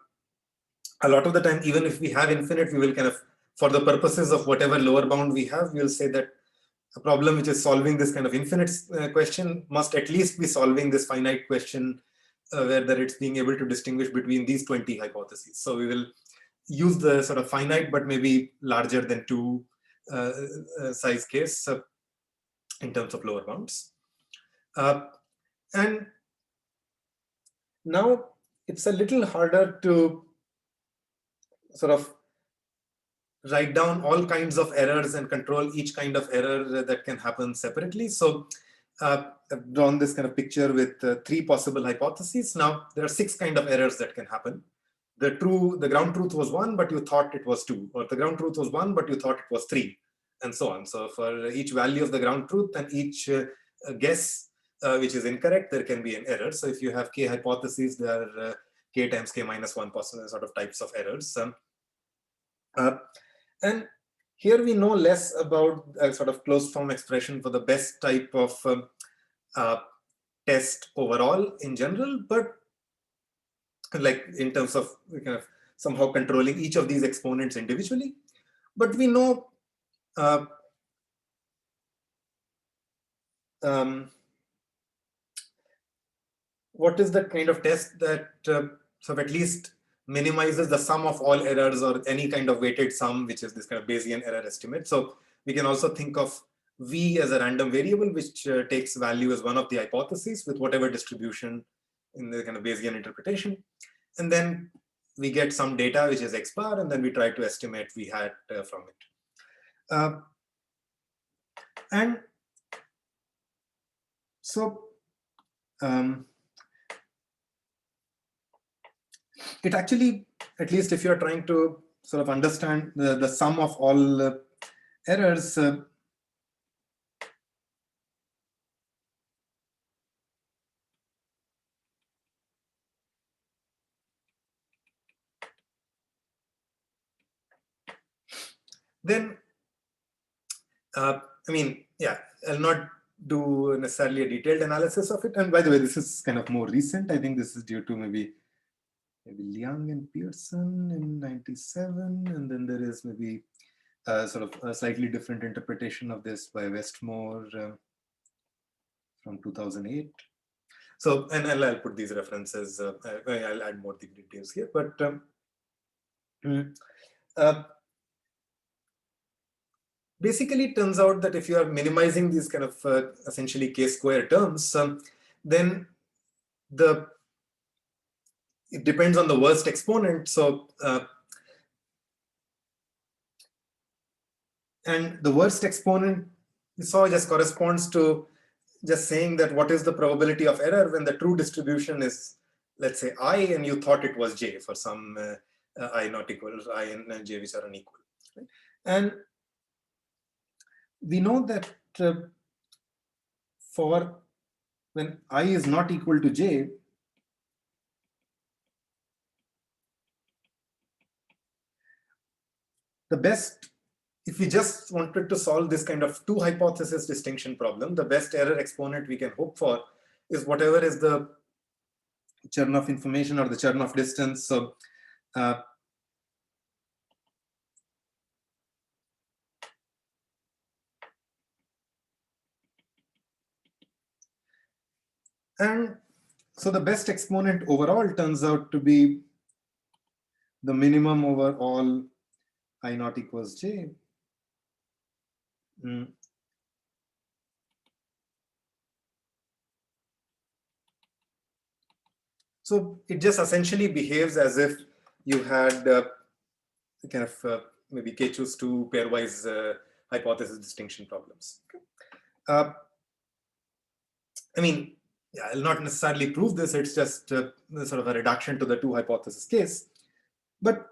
lot of the time, even if we have infinite, we will kind of, for the purposes of whatever lower bound we have, we'll say that a problem which is solving this kind of infinite question must at least be solving this finite question, whether it's being able to distinguish between these 20 hypotheses. So we will use the sort of finite but maybe larger than 2 size case in terms of lower bounds. And now it's a little harder to sort of write down all kinds of errors and control each kind of error that can happen separately. So I've drawn this kind of picture with 3 possible hypotheses. Now there are 6 kind of errors that can happen. The ground truth was 1, but you thought it was 2, or the ground truth was 1, but you thought it was 3, and so on. So for each value of the ground truth and each guess which is incorrect, there can be an error. So if you have k hypotheses, there are k times k minus 1 possible sort of types of errors. And here we know less about a sort of closed form expression for the best type of test overall in general, but like in terms of kind of somehow controlling each of these exponents individually. But we know what is the kind of test that sort of at least minimizes the sum of all errors or any kind of weighted sum, which is this kind of Bayesian error estimate. So we can also think of V as a random variable, which takes value as one of the hypotheses with whatever distribution in the kind of Bayesian interpretation. And then we get some data, which is X bar, and then we try to estimate V hat from it. And so it actually, at least if you're trying to sort of understand the sum of all errors, then, I mean, yeah, I'll not do necessarily a detailed analysis of it. And by the way, this is kind of more recent. I think this is due to maybe Liang and Pearson in 97. And then there is maybe sort of a slightly different interpretation of this by Westmore from 2008. So, and I'll put these references, I'll add more details here, but basically it turns out that if you are minimizing these kind of essentially k-square terms, then it depends on the worst exponent. So, and the worst exponent we saw just corresponds to just saying that what is the probability of error when the true distribution is, let's say, I, and you thought it was j for some I not equal, I and j which are unequal. Right? And we know that for when I is not equal to j, the best, if we just wanted to solve this kind of two hypothesis distinction problem, the best error exponent we can hope for is whatever is the Chernoff information or the Chernoff distance. So and so the best exponent overall turns out to be the minimum over all I naught equals j. So it just essentially behaves as if you had kind of maybe k choose 2 pairwise hypothesis distinction problems. Okay. I mean, yeah, I'll not necessarily prove this. It's just sort of a reduction to the two hypothesis case. But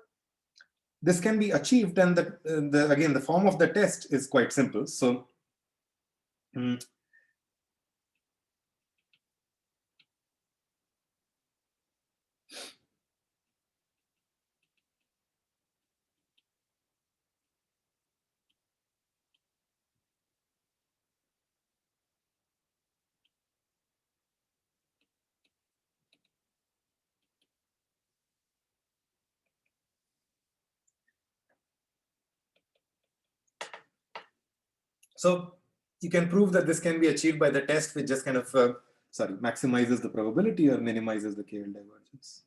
this can be achieved, and again, the form of the test is quite simple. So so you can prove that this can be achieved by the test which just kind of, maximizes the probability or minimizes the KL divergence.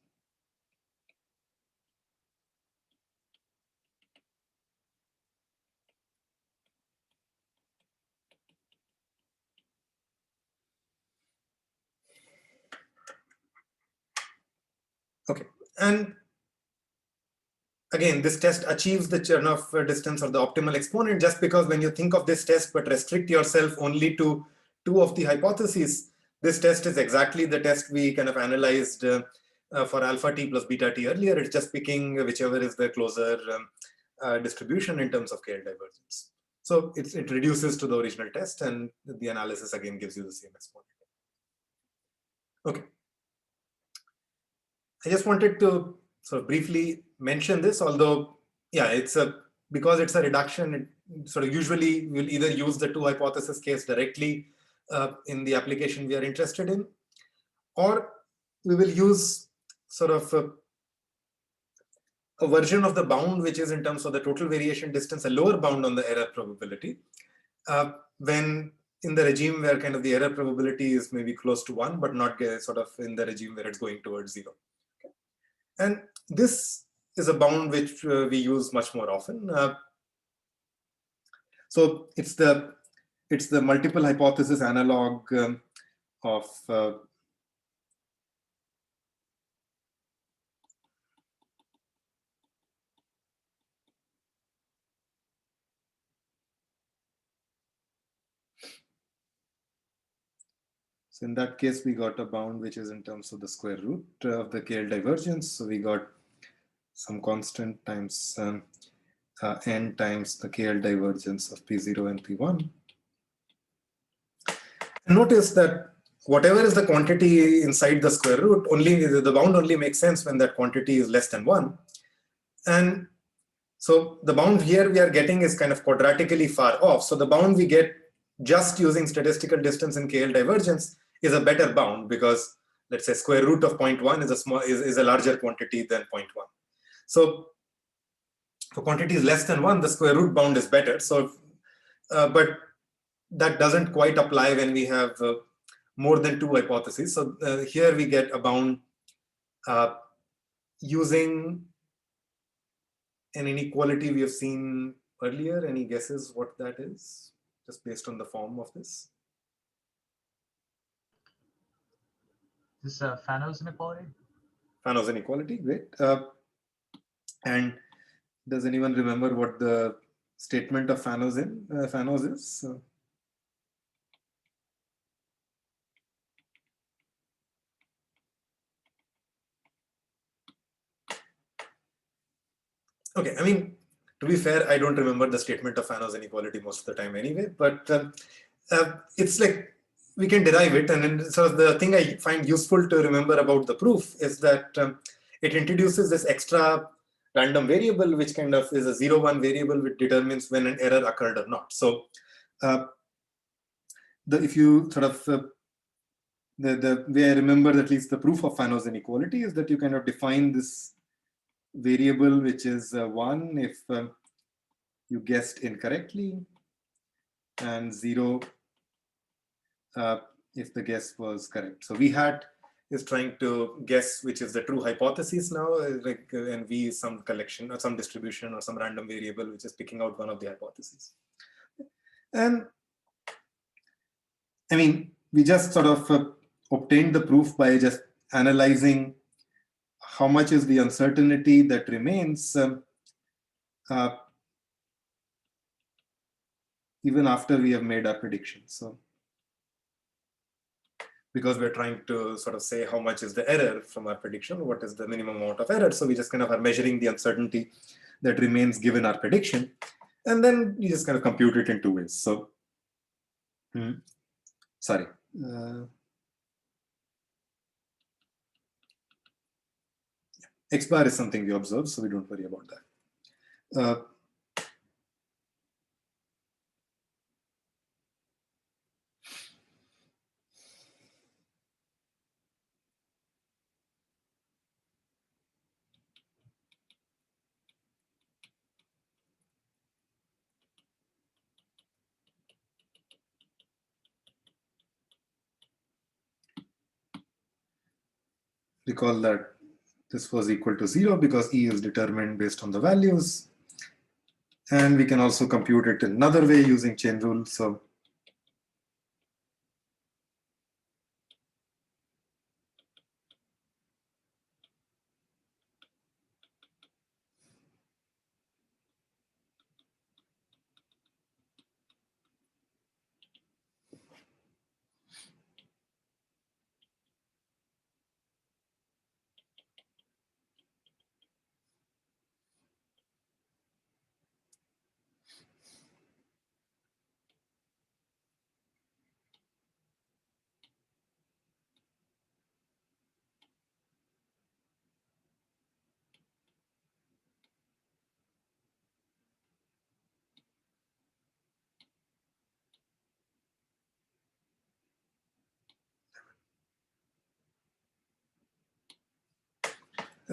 Okay, and again, this test achieves the Chernoff distance or the optimal exponent just because when you think of this test but restrict yourself only to two of the hypotheses, this test is exactly the test we kind of analyzed for alpha t plus beta t earlier. It's just picking whichever is the closer distribution in terms of KL divergence. So it reduces to the original test, and the analysis again gives you the same exponent. Okay. I just wanted to sort of briefly mention this, although, yeah, because it's a reduction, it sort of usually we'll either use the two hypothesis case directly in the application we are interested in, or we will use sort of a version of the bound which is in terms of the total variation distance, a lower bound on the error probability, when in the regime where kind of the error probability is maybe close to 1, but not sort of in the regime where it's going towards 0. Okay. And this is a bound which we use much more often. So it's the multiple hypothesis analog of so in that case, we got a bound which is in terms of the square root of the KL divergence. So we got some constant times n times the KL divergence of P0 and P1. Notice that whatever is the quantity inside the square root, only the bound only makes sense when that quantity is less than 1. And so the bound here we are getting is kind of quadratically far off. So the bound we get just using statistical distance and KL divergence is a better bound, because let's say square root of 0.1 is a larger quantity than 0.1. So for quantities less than 1, the square root bound is better. So, but that doesn't quite apply when we have more than 2 hypotheses. So here we get a bound using an inequality we have seen earlier. Any guesses what that is, just based on the form of this? This is Fano's inequality? Fano's inequality, great. And does anyone remember what the statement of Fano's is? Okay, I mean, to be fair, I don't remember the statement of Fano's inequality most of the time anyway, but it's like we can derive it. And then, so the thing I find useful to remember about the proof is that it introduces this extra random variable, which kind of is a 0-1 variable which determines when an error occurred or not. So if you sort of, the way I remember at least the proof of Fano's inequality is that you kind of define this variable which is 1 if you guessed incorrectly, and 0 if the guess was correct. So VHAT is trying to guess which is the true hypothesis now, and V is some collection or some distribution or some random variable which is picking out one of the hypotheses. And I mean, we just sort of obtained the proof by just analyzing how much is the uncertainty that remains even after we have made our predictions. So because we're trying to sort of say how much is the error from our prediction, what is the minimum amount of error. So we just kind of are measuring the uncertainty that remains given our prediction. And then you just kind of compute it in 2 ways. So, sorry. X bar is something we observe, so we don't worry about that. Recall that this was equal to 0 because E is determined based on the values. And we can also compute it another way using chain rule. So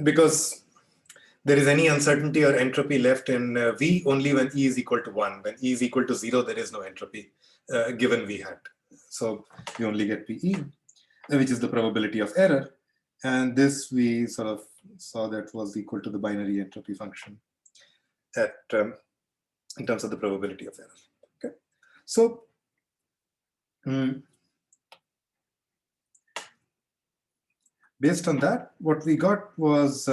because there is any uncertainty or entropy left in V only when E is equal to 1. When E is equal to 0, there is no entropy given V hat. So we only get PE, which is the probability of error. And this we sort of saw that was equal to the binary entropy function at in terms of the probability of error. Okay, so based on that, what we got was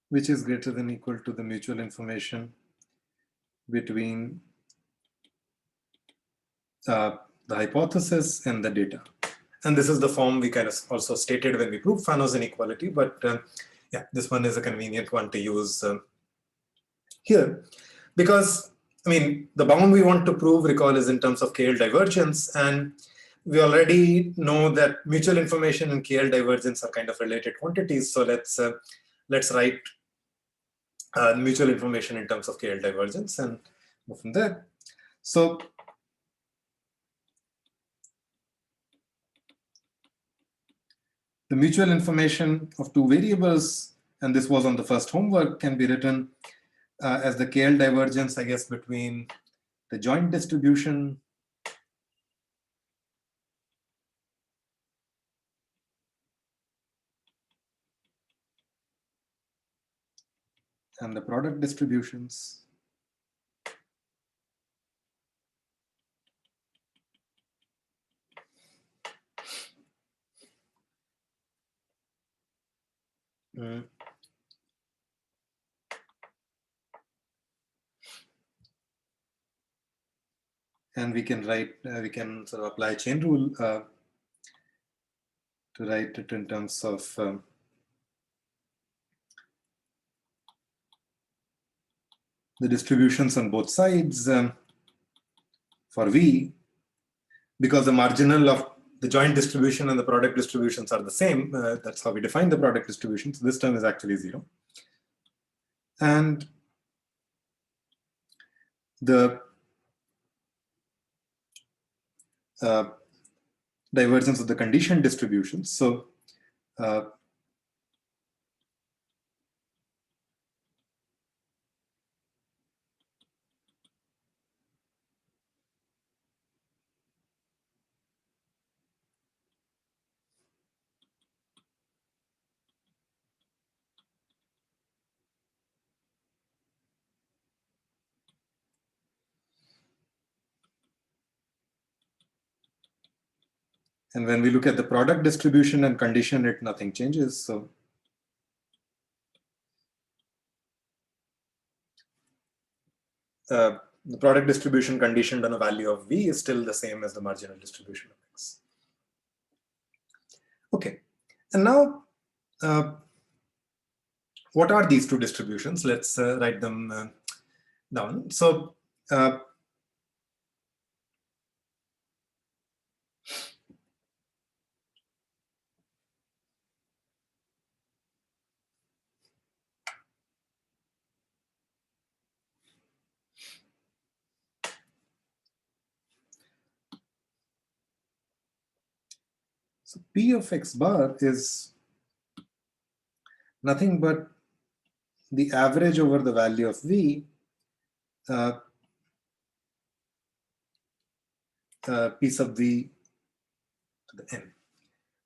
which is greater than equal to the mutual information between the hypothesis and the data. And this is the form we kind of also stated when we proved Fano's inequality, but yeah, this one is a convenient one to use here, because I mean, the bound we want to prove, recall, is in terms of KL divergence, and we already know that mutual information and KL divergence are kind of related quantities. So let's write mutual information in terms of KL divergence and move from there. So the mutual information of two variables, and this was on the first homework, can be written as the KL divergence, I guess, between the joint distribution and the product distributions. And we can write, we can sort of apply chain rule to write it in terms of the distributions on both sides for V, because the marginal of the joint distribution and the product distributions are the same. That's how we define the product distribution. So this term is actually 0. And the divergence of the condition distributions. So and when we look at the product distribution and condition it, nothing changes. So the product distribution conditioned on a value of V is still the same as the marginal distribution of X. Okay, and now what are these two distributions? Let's write them down. So So P of X bar is nothing but the average over the value of V P sub V to the N.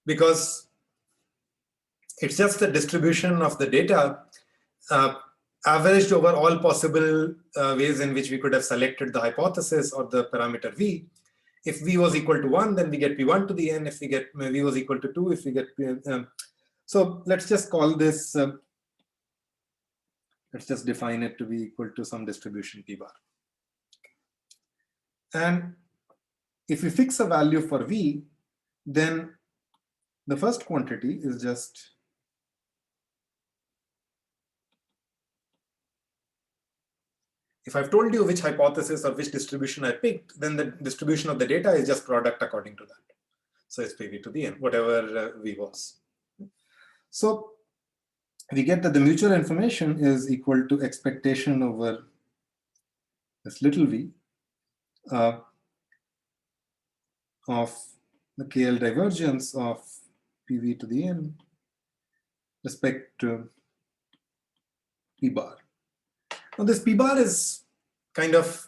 Because it's just the distribution of the data averaged over all possible ways in which we could have selected the hypothesis or the parameter V. If V was equal to 1, then we get P1 to the N. If we get V was equal to 2, if we get so let's just call this, let's just define it to be equal to some distribution P bar. And if we fix a value for V, then the first quantity is just if I've told you which hypothesis or which distribution I picked, then the distribution of the data is just product according to that. So it's PV to the N, whatever V was. So we get that the mutual information is equal to expectation over this little v of the KL divergence of PV to the N respect to P bar. Now this P bar is kind of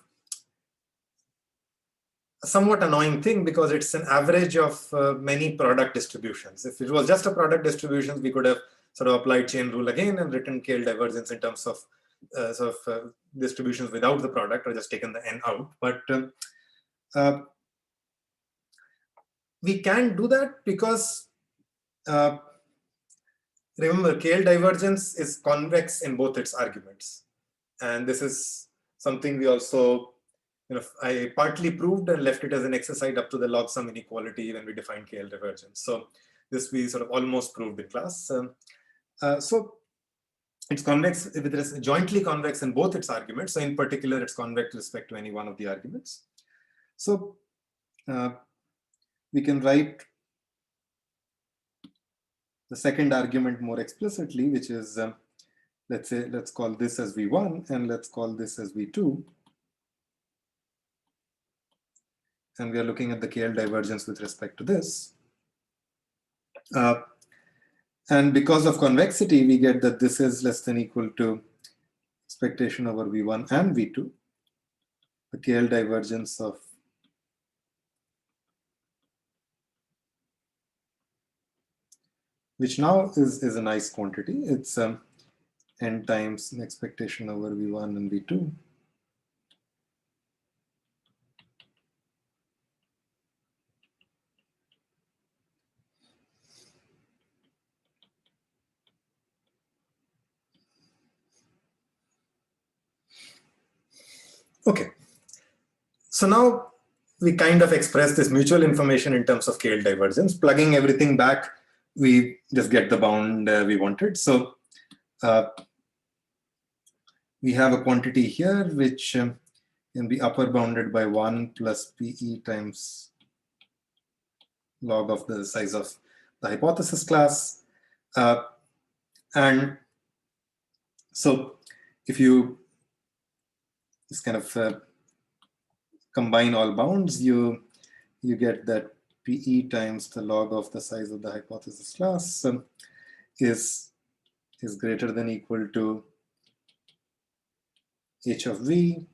a somewhat annoying thing because it's an average of many product distributions. If it was just a product distribution, we could have sort of applied chain rule again and written KL divergence in terms of distributions without the product, or just taken the N out. But we can do that because remember, KL divergence is convex in both its arguments. And this is something we also, I partly proved and left it as an exercise up to the log sum inequality when we defined KL divergence. So this we sort of almost proved in class. So it's convex, jointly convex in both its arguments. So in particular, it's convex with respect to any one of the arguments. So we can write the second argument more explicitly, which is, let's call this as V1 and let's call this as V2. And we are looking at the KL divergence with respect to this. And because of convexity, we get that this is less than equal to expectation over V1 and V2, the KL divergence of which now is a nice quantity. It's n times an expectation over V1 and V2. Okay, so now we kind of express this mutual information in terms of KL divergence. Plugging everything back, we just get the bound we wanted. So we have a quantity here which can be upper bounded by 1 plus PE times log of the size of the hypothesis class. And so if you just kind of combine all bounds, you get that PE times the log of the size of the hypothesis class is greater than equal to H of V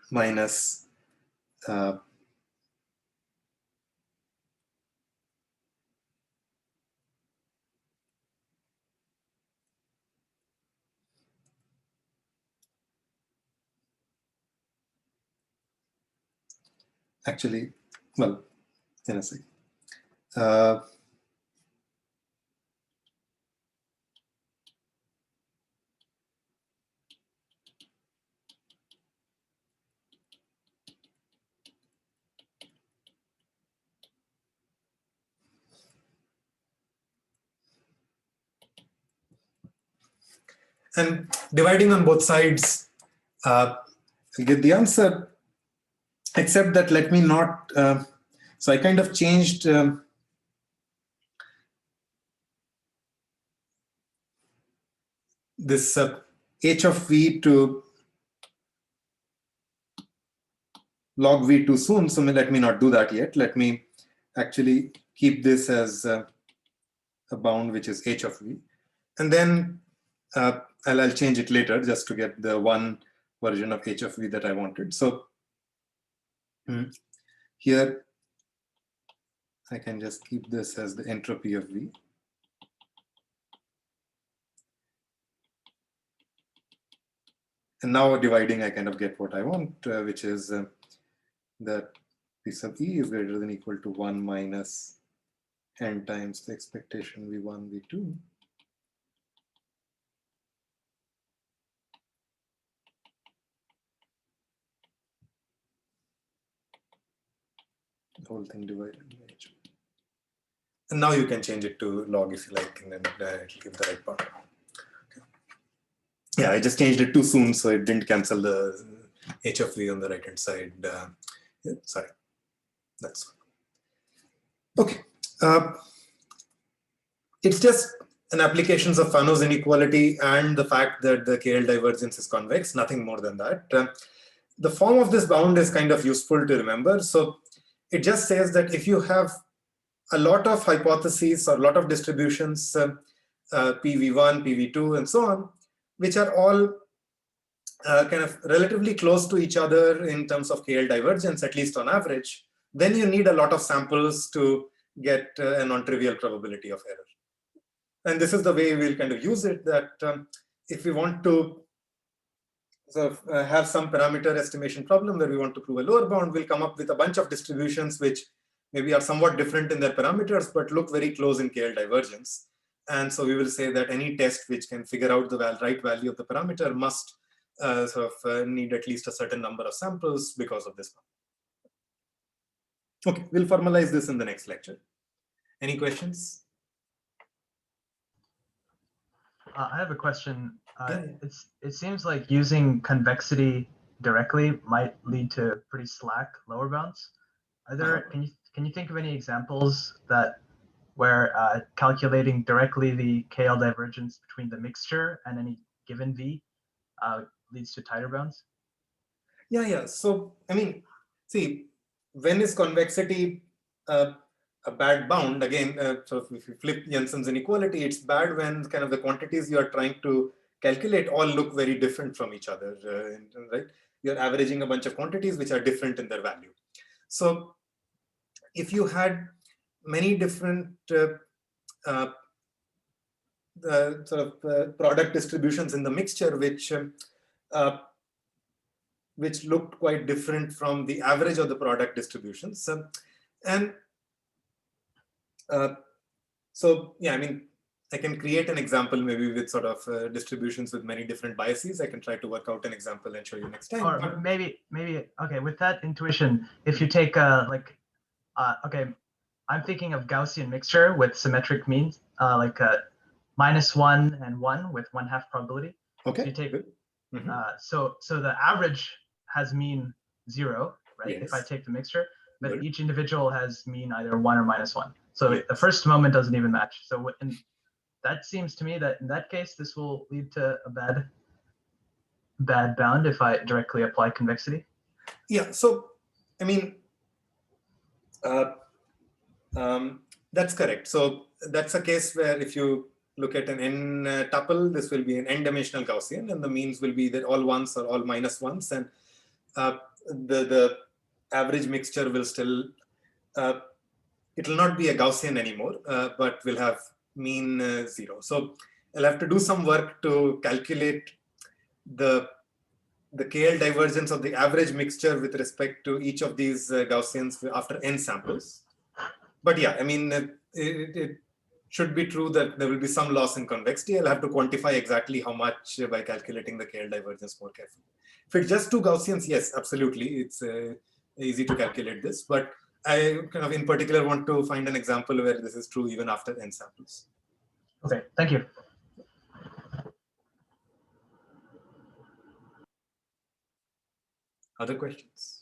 minus actually, well, in a second. And dividing on both sides, I'll get the answer, except that let me not, so I kind of changed this H of V to log v too soon, so let me not do that yet. Let me actually keep this as a bound which is h of v, and then I'll change it later just to get the one version of h of v that I wanted. So here I can just keep this as the entropy of v. And now dividing, I kind of get what I want, which is that p sub e is greater than or equal to 1 minus n times the expectation v1, v2. The whole thing divided by h. And now you can change it to log if you like, and then it'll give the right part. Okay. Yeah, I just changed it too soon, so it didn't cancel the h of v on the right hand side. Yeah, sorry, that's fine. Okay. It's just an applications of Fano's inequality and the fact that the KL divergence is convex, nothing more than that. The form of this bound is kind of useful to remember. So it just says that if you have a lot of hypotheses or a lot of distributions, PV1, PV2, and so on, which are all kind of relatively close to each other in terms of KL divergence, at least on average, then you need a lot of samples to get a non-trivial probability of error. And this is the way we'll kind of use it, that if we want to sort of have some parameter estimation problem where we want to prove a lower bound, we'll come up with a bunch of distributions which maybe are somewhat different in their parameters, but look very close in KL divergence. And so we will say that any test which can figure out the right value of the parameter must need at least a certain number of samples because of this. Okay, we'll formalize this in the next lecture. Any questions? I have a question. Yeah. It seems like using convexity directly might lead to pretty slack lower bounds. Are there? Can you think of any examples where calculating directly the KL divergence between the mixture and any given v leads to tighter bounds? Yeah. So I mean, see, when is convexity a bad bound? Again, so if you flip Jensen's inequality, it's bad when kind of the quantities you are trying to calculate all look very different from each other, right? You're averaging a bunch of quantities which are different in their value. So if you had many different product distributions in the mixture, which looked quite different from the average of the product distributions. So yeah, I mean, I can create an example maybe with sort of distributions with many different biases. I can try to work out an example and show you next time. Or maybe okay, with that intuition, if you take okay, I'm thinking of Gaussian mixture with symmetric means, like -1 and 1 with 1/2 probability. Okay. So you take so the average has mean 0, right? Yes. If I take the mixture, but Good. each individual has mean either 1 or -1. So Yes. the first moment doesn't even match. So that seems to me that in that case, this will lead to a bad bound if I directly apply convexity. Yeah. So I mean, that's correct. So that's a case where if you look at an n tuple, this will be an n-dimensional Gaussian, and the means will be that all ones or all -1s, and the average mixture will still, it will not be a Gaussian anymore, but will have mean 0. So I'll have to do some work to calculate the KL divergence of the average mixture with respect to each of these Gaussians after n samples. But yeah, I mean, it should be true that there will be some loss in convexity. I'll have to quantify exactly how much by calculating the KL divergence more carefully. If it's just 2 Gaussians, yes, absolutely. It's easy to calculate this. But I kind of in particular want to find an example where this is true even after n samples. Okay, thank you. Other questions?